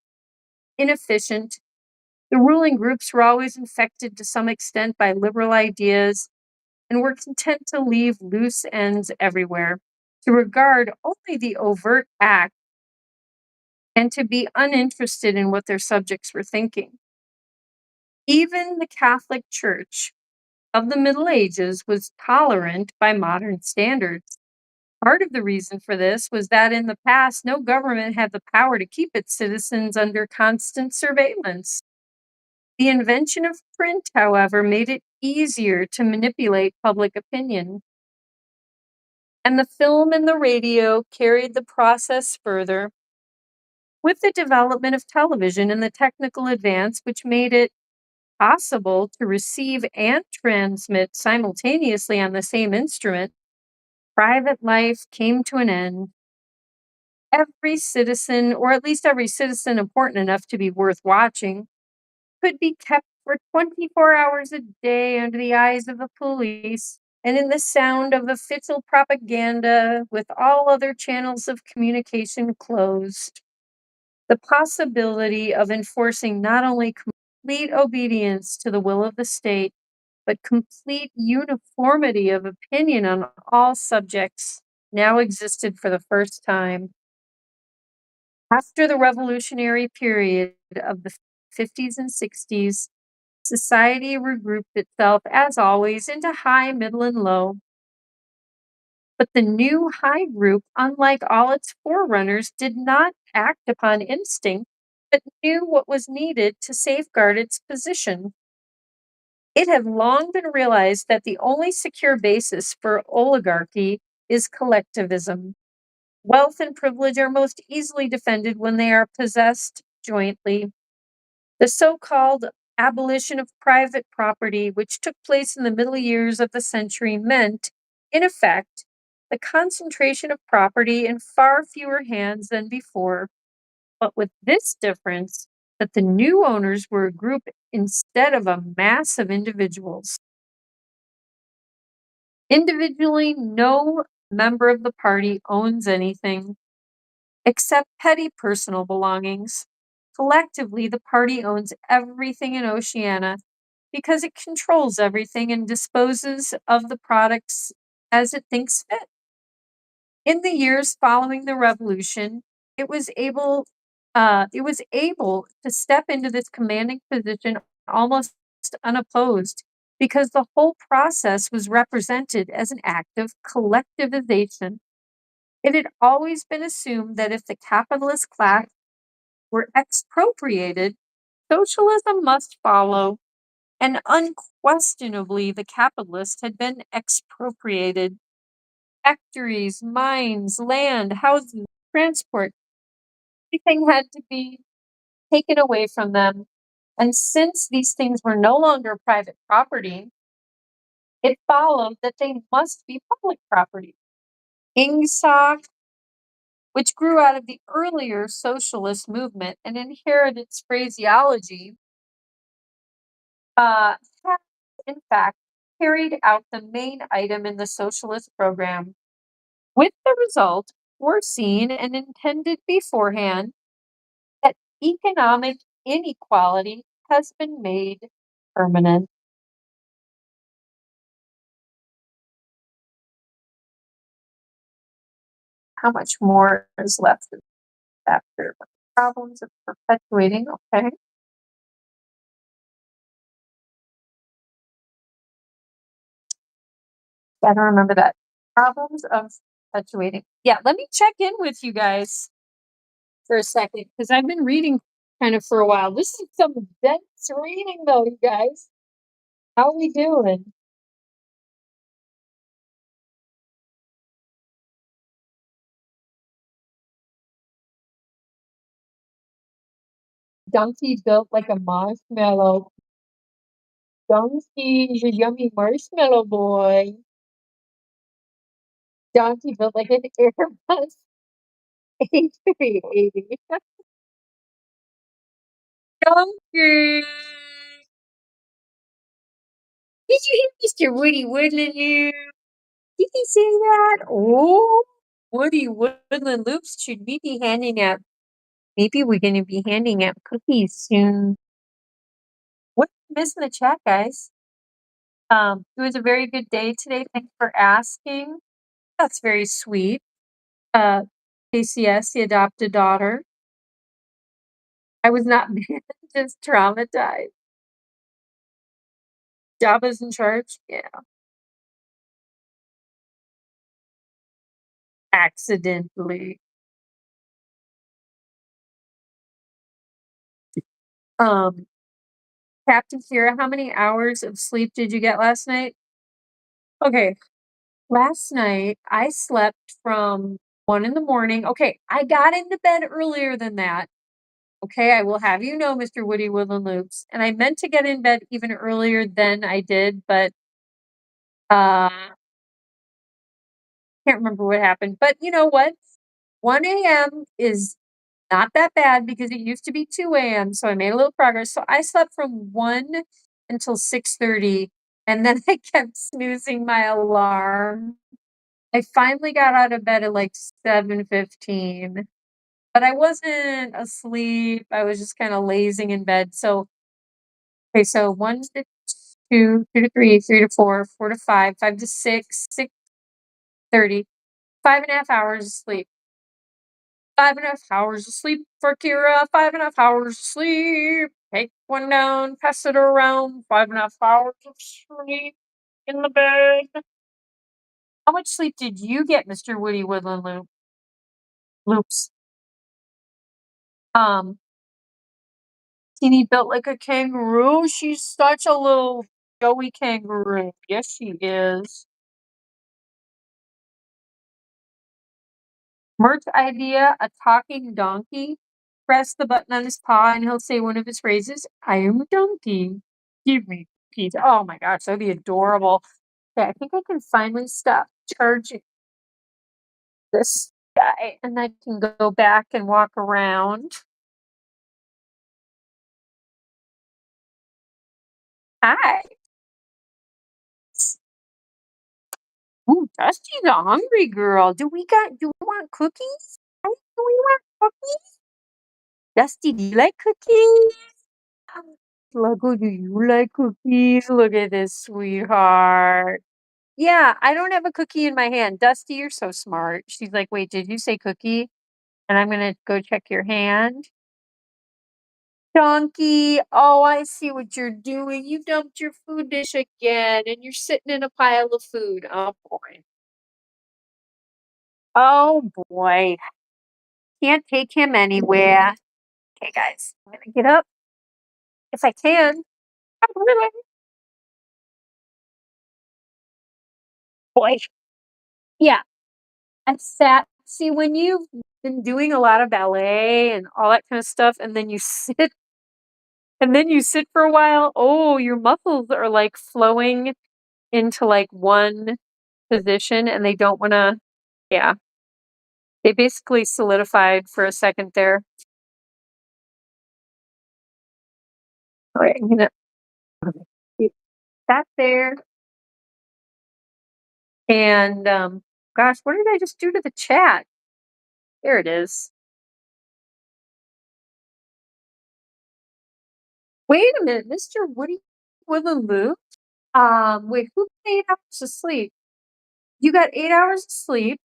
inefficient. The ruling groups were always infected to some extent by liberal ideas and were content to leave loose ends everywhere, to regard only the overt act and to be uninterested in what their subjects were thinking. Even the Catholic Church of the Middle Ages was tolerant by modern standards. Part of the reason for this was that in the past, no government had the power to keep its citizens under constant surveillance. The invention of print, however, made it easier to manipulate public opinion. And the film and the radio carried the process further with the development of television and the technical advance which made it possible to receive and transmit simultaneously on the same instrument. Private life came to an end. Every citizen, or at least every citizen important enough to be worth watching, could be kept for 24 hours a day under the eyes of the police and in the sound of official propaganda with all other channels of communication closed. The possibility of enforcing not only complete obedience to the will of the state, but complete uniformity of opinion on all subjects now existed for the first time. After the revolutionary period of the 50s and 60s, society regrouped itself, as always, into high, middle, and low. But the new high group, unlike all its forerunners, did not act upon instinct, but knew what was needed to safeguard its position. It had long been realized that the only secure basis for oligarchy is collectivism. Wealth and privilege are most easily defended when they are possessed jointly. The so-called abolition of private property, which took place in the middle years of the century, meant, in effect, the concentration of property in far fewer hands than before, but with this difference that the new owners were a group instead of a mass of individuals. Individually, no member of the party owns anything except petty personal belongings. Collectively, the party owns everything in Oceania because it controls everything and disposes of the products as it thinks fit. In the years following the revolution, it was able to step into this commanding position almost unopposed because the whole process was represented as an act of collectivization. It had always been assumed that if the capitalist class were expropriated, socialism must follow, and unquestionably the capitalists had been expropriated. Factories, mines, land, houses, transport, everything had to be taken away from them. And since these things were no longer private property, it followed that they must be public property. Ingsoc, which grew out of the earlier socialist movement and inherited its phraseology, has in fact carried out the main item in the socialist program, with the result foreseen and intended beforehand that economic inequality has been made permanent. How much more is left of this chapter? Problems of perpetuating, okay. Gotta remember that. Problems of perpetuating. Yeah, let me check in with you guys for a second because I've been reading kind of for a while. This is some dense reading though, you guys. How are we doing? Donkey built like a marshmallow. Donkey is a yummy marshmallow boy. Donkey built like an Airbus A380. Donkey! Did you hear Mr. Woody Woodland Loop? Did he say that? Oh, Woody Woodland Loops should we be handing out? Maybe we're going to be handing out cookies soon. What did I miss in the chat, guys? It was a very good day today. Thanks for asking. That's very sweet. KCS, the adopted daughter. I was not mad, just traumatized. Jabba's in charge? Yeah. Accidentally. Um, Captain Kira, how many hours of sleep did you get last night? Okay, last night I slept from 1 in the morning. Okay, I got into bed earlier than that. Okay, I will have you know, Mr. Woody Woodland Loops. And I meant to get in bed even earlier than I did, but can't remember what happened. But you know what? 1 a.m. is not that bad because it used to be 2 a.m., so I made a little progress. So I slept from 1 until 6:30, and then I kept snoozing my alarm. I finally got out of bed at, like, 7:15, but I wasn't asleep, I was just kinda lazing in bed. So okay, so 1 to 2, 2 to 3, 3 to 4, 4 to 5, 5 to 6, 6:30, 5.5 hours of sleep. 5.5 hours of sleep for Kira, 5.5 hours of sleep. Take one down, pass it around, 5.5 hours of sleep in the bed. How much sleep did you get, Mr. Woody Woodland Loops? Um, Teeny built like a kangaroo. She's such a little joey kangaroo. Yes, she is. Merch idea, a talking donkey. Press the button on his paw and he'll say one of his phrases, I am a donkey. Give me cookies. Oh my gosh, that'd be adorable. Okay, I think I can finally stop charging this guy and I can go back and walk around. Hi. Ooh, Dusty's a hungry girl. Do we want cookies? Right? Do we want cookies? Dusty, do you like cookies? Sluggo, do you like cookies? Look at this sweetheart. Yeah, I don't have a cookie in my hand. Dusty, you're so smart. She's like, wait, did you say cookie? And I'm gonna go check your hand. Donkey, oh, I see what you're doing. You dumped your food dish again, and you're sitting in a pile of food. Oh boy. Oh boy. Can't take him anywhere. Okay, guys, I'm gonna get up if I can. Boy. Yeah, I sat. See, when you've been doing a lot of ballet and all that kind of stuff, and then you sit for a while, oh, your muscles are like flowing into like one position and they don't want to, yeah, they basically solidified for a second there. All right, I'm gonna keep that there. And gosh, what did I just do to the chat? There it is. Wait a minute, Mr. Woody Woodland. Wait, who got 8 hours of sleep? You got 8 hours of sleep,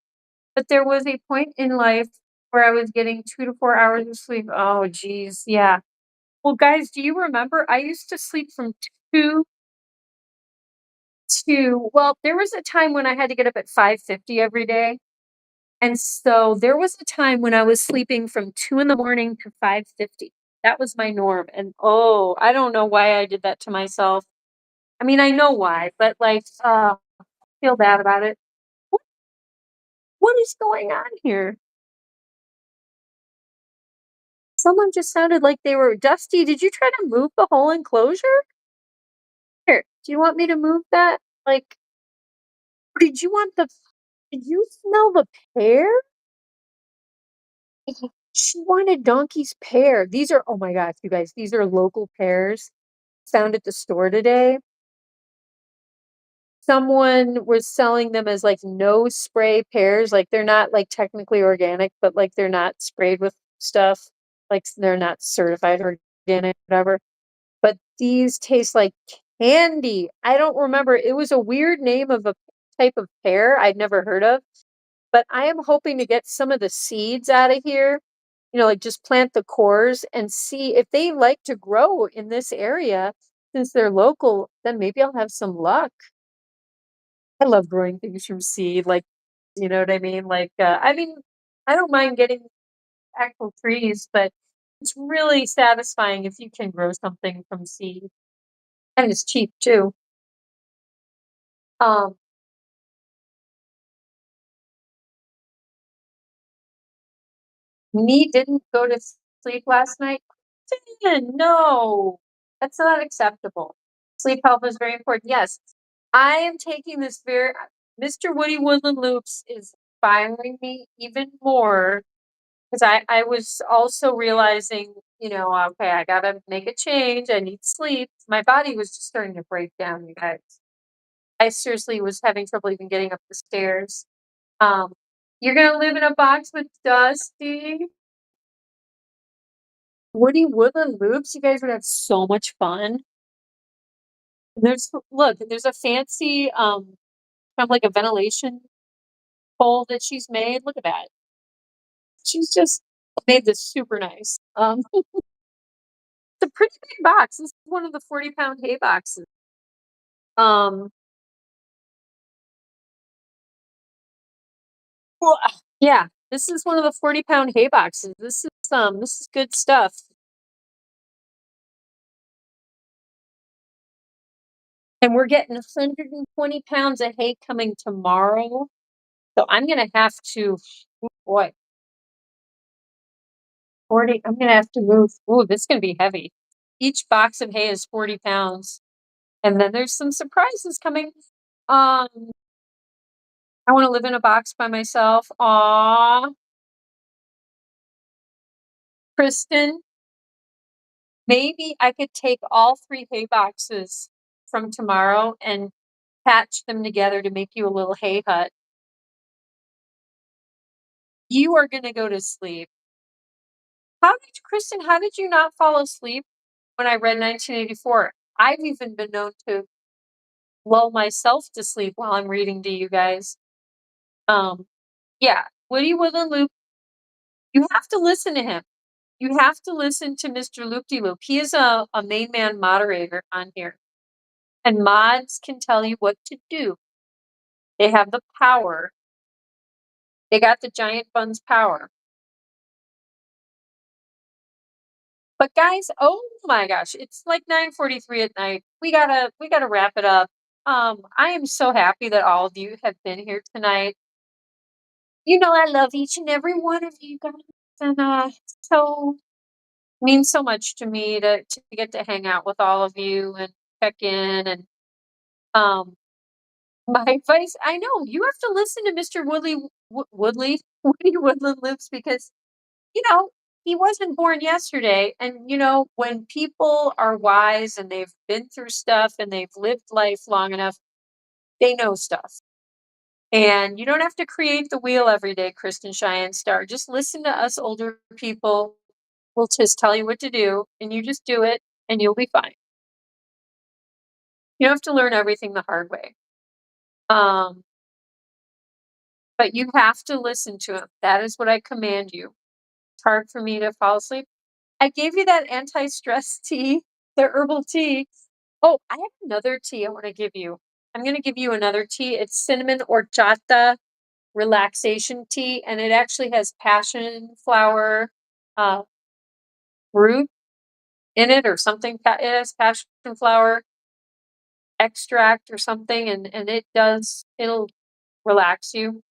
but there was a point in life where I was getting 2 to 4 hours of sleep. Oh, geez, yeah. Well, guys, do you remember I used to sleep from 2 well, there was a time when I had to get up at 5:50 every day. And so there was a time when I was sleeping from 2 in the morning to 5:50. That was my norm. And oh, I don't know why I did that to myself. I mean, I know why, but like, I feel bad about it. What, what is going on here? Someone just sounded like they were Dusty. Did you try to move the whole enclosure? Here, do you want me to move that? Like, did you want the? Did you smell the pear? She wanted Donkey's pear. These are, oh my gosh, you guys, these are local pears found at the store today. Someone was selling them as like no spray pears. Like they're not like technically organic, but like they're not sprayed with stuff. Like they're not certified organic, whatever. But these taste like candy. I don't remember. It was a weird name of a type of pear I'd never heard of. But I am hoping to get some of the seeds out of here, like just plant the cores and see if they like to grow in this area. Since they're local, then maybe I'll have some luck. I love growing things from seed, like, you know what I mean? Like, I mean, I don't mind getting actual trees, but it's really satisfying if you can grow something from seed. And it's cheap too. Um, Me didn't go to sleep last night. No, that's not acceptable. Sleep health is very important. Yes, I am taking this very. Mr. Woody Woodland Loops is inspiring me even more because I was also realizing, okay, I gotta make a change. I need sleep. My body was just starting to break down, you guys. I seriously was having trouble even getting up the stairs. Um, you're gonna live in a box with Dusty. Woody Woodland Loops, you guys would have so much fun. There's a fancy kind of like a ventilation hole that she's made. Look at that. She's just made this super nice. It's a pretty big box. This is one of the 40-pound hay boxes. Um well, yeah, this is one of the 40-pound hay boxes. This is good stuff. And we're getting 120 pounds of hay coming tomorrow. So I'm gonna have to, oh boy, 40, I'm gonna have to move. Oh, this is gonna be heavy. Each box of hay is 40 pounds. And then there's some surprises coming. I want to live in a box by myself. Aw. Kristen, maybe I could take all 3 hay boxes from tomorrow and patch them together to make you a little hay hut. You are gonna go to sleep. Kristen, how did you not fall asleep when I read 1984? I've even been known to lull myself to sleep while I'm reading to you guys. Yeah, Woody Woodland Loop, you have to listen to him. You have to listen to Mr. Loop-de-Loop. He is a main man moderator on here. And mods can tell you what to do. They have the power. They got the giant Bunz power. But guys, oh my gosh, it's like 9:43 at night. We gotta wrap it up. I am so happy that all of you have been here tonight. You know I love each and every one of you guys, and so means so much to me to get to hang out with all of you and check in. And um my advice, I know you have to listen to Mr. Woodley Woody Woodland Loops, because you know he wasn't born yesterday. And you know, when people are wise and they've been through stuff and they've lived life long enough, they know stuff. And you don't have to create the wheel every day, Kristen Cheyenne Star. Just listen to us older people. We'll just tell you what to do, and you just do it, and you'll be fine. You don't have to learn everything the hard way. But you have to listen to him. That is what I command you. It's hard for me to fall asleep. I gave you that anti-stress tea, the herbal tea. Oh, I have another tea I want to give you. I'm going to give you another tea. It's cinnamon horchata relaxation tea, and it actually has passion flower root in it or something. It has passion flower extract or something, and it'll relax you.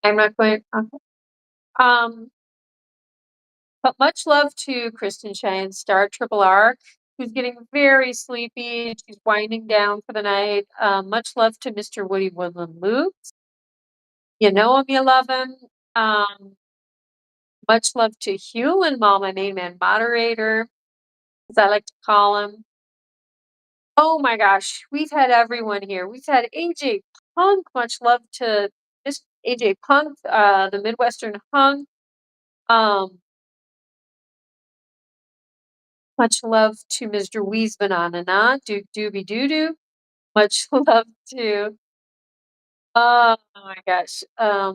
I'm not going. Um, but much love to Kristen Cheyenne Star Triple R, who's getting very sleepy. She's winding down for the night. Much love to Mr. Woody Woodland Loops. You know him, you love him. Um, much love to Hugh and Mall, my main man moderator, as I like to call him. Oh my gosh, we've had everyone here. We've had AJ Punk. Much love to Miss AJ Punk, the Midwestern Hunk. Much love to Mr. Weesbanana, Duke Doobie Doo Doo. Much love to, oh my gosh. I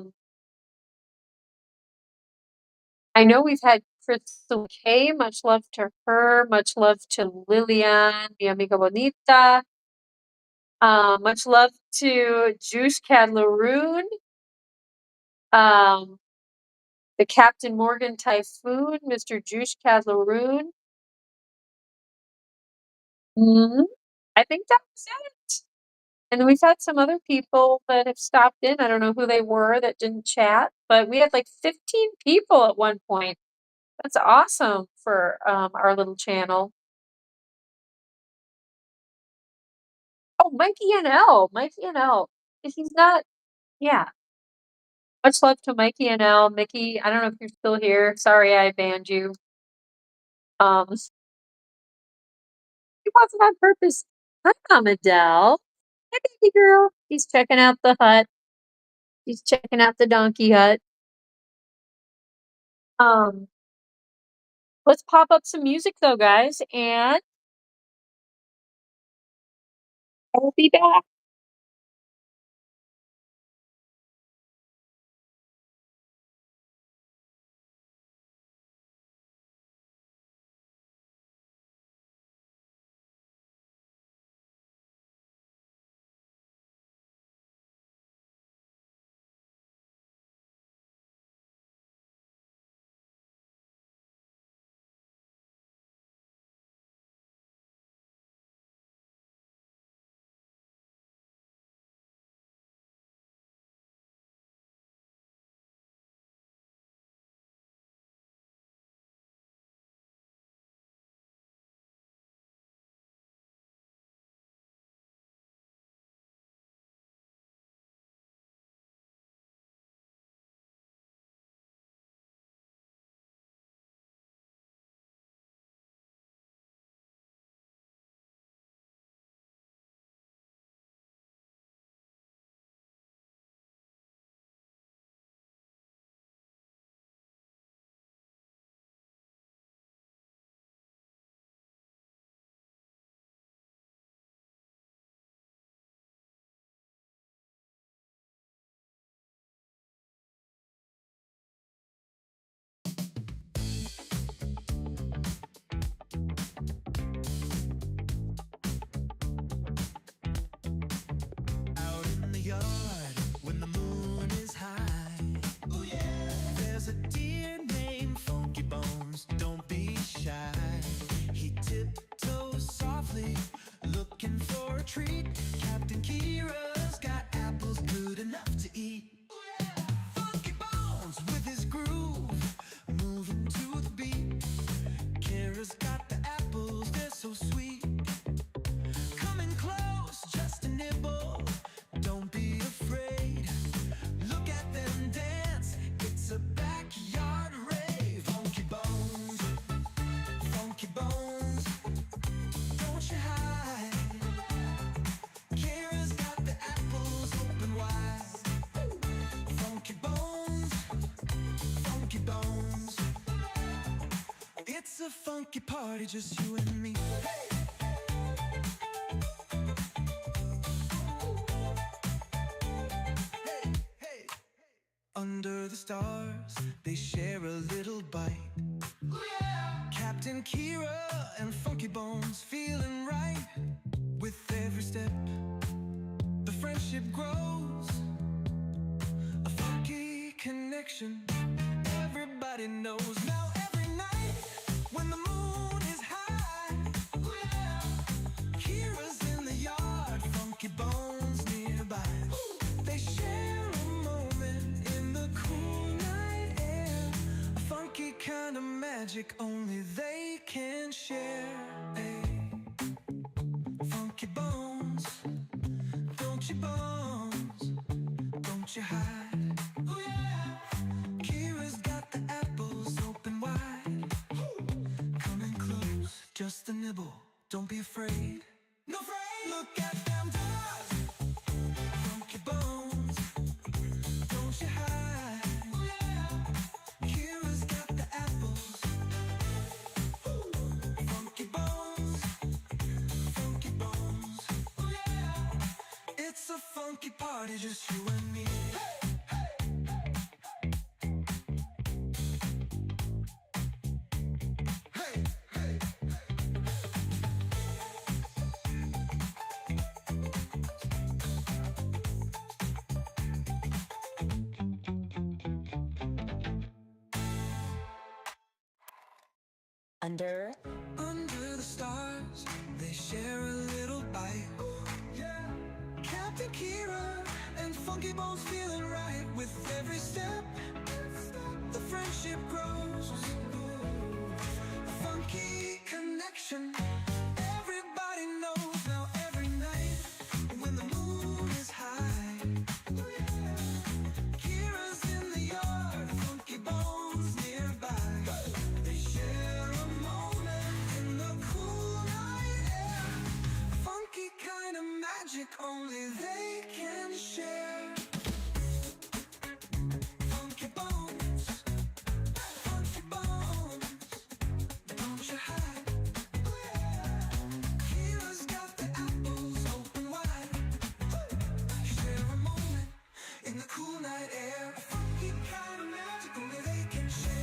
know we've had Crystal K. Much love to her. Much love to Lillian, mi amiga bonita. Much love to Juice Cadlaroon. The Captain Morgan Typhoon, Mr. Juice Cadlaroon. I think that was it. And we've had some other people that have stopped in. I don't know who they were that didn't chat, but we had like 15 people at one point. That's awesome for our little channel. Oh, Mikey NL. Mikey NL. If he's not, yeah. Much love to Mikey NL. Mickey, I don't know if you're still here. Sorry I banned you. It wasn't on purpose. Hi, Adele. Hi, baby girl. He's checking out the hut. He's checking out the donkey hut. Um, let's pop up some music though, guys, and I'll be back. It's a funky party, just you and me. Hey, hey. Under the stars, they share a little bite. Ooh, yeah. Captain Kira and Funky Bones feeling right. With every step, the friendship grows. A funky connection, everybody knows. Now every night, when the moon is high, ooh, yeah. Kira's in the yard, Funky Bones nearby. Ooh. They share a moment in the cool night air. A funky kind of magic only they can share. Hey. Funky Bones, don't you bones, don't you hide. Oh yeah. Kira's got the apples open wide. Coming close, just a nibble, don't be afraid. No afraid. Look at them dogs. Funky Bones, don't you hide. Oh yeah. Kira's got the apples. Funky Bones, Funky Bones. Oh yeah. It's a funky party, just you and me. Hey, hey, Under Under the stars, they share a little bite. Yeah. Captain Kira and Funky Bones feeling right. With every step, the friendship grows. A funky connection, everybody knows. Now every night, when the moon is high, Kira's in the yard, Funky Bones nearby. They share a moment in the cool night air. Funky kind of magic only they can share. Funky Bones, Funky Bones, don't you hide. Kira's got the apples open wide. Share a moment in the cool night air. Funky kind of magic only they can share.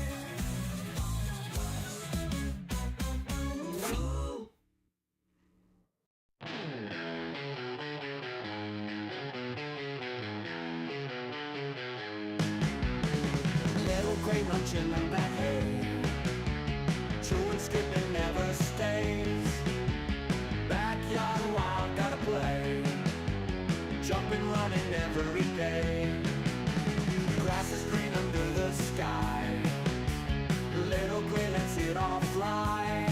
Little gray luncheon in that hay. Chewing, skipping, never stays. Backyard wild, gotta play. Jumping, running every day. Grass is green under the sky. Little gray lets it all fly.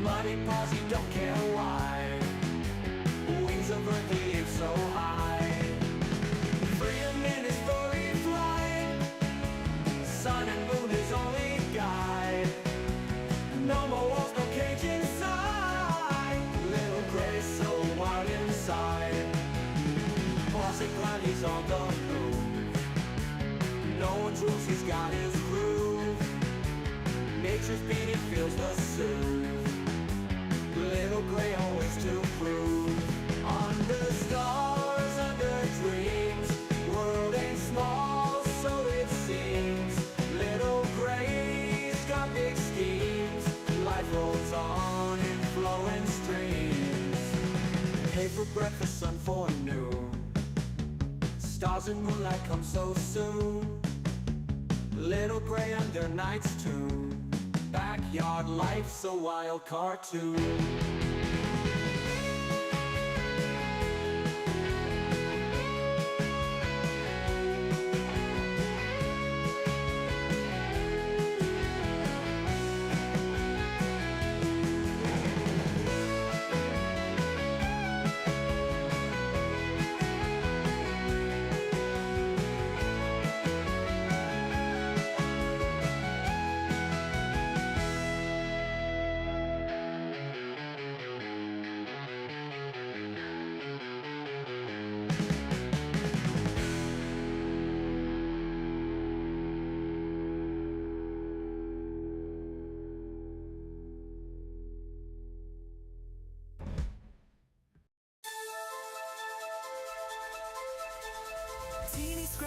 Muddy paws, you don't care why. Wings of earth, the ape so high. Freedom in his furry flight. Sun and moon is only guide. No more walls, no cage inside. Little gray so wild inside. Pausing blind, he's on the move. No one's rules, he's got his groove. Nature's beating feels the soothe. Little gray always to prove. Under stars, under dreams. World ain't small, so it seems. Little gray's got big schemes. Life rolls on in flowing streams. Hay for breakfast, sun for noon. Stars and moonlight come so soon. Little gray under night's tune. Backyard life's a wild cartoon.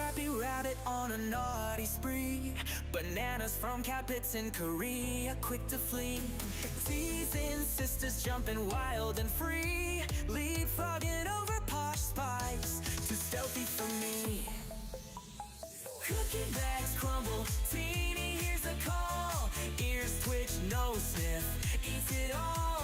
scrappy rabbit on a naughty spree. Bananas from Capits in Korea, quick to flee. Teasing sisters jumping wild and free. Leapfrogging over Posh spies, too stealthy for me. Cookie bags crumble, teeny hears a call. Ears twitch, nose sniff, eats it all.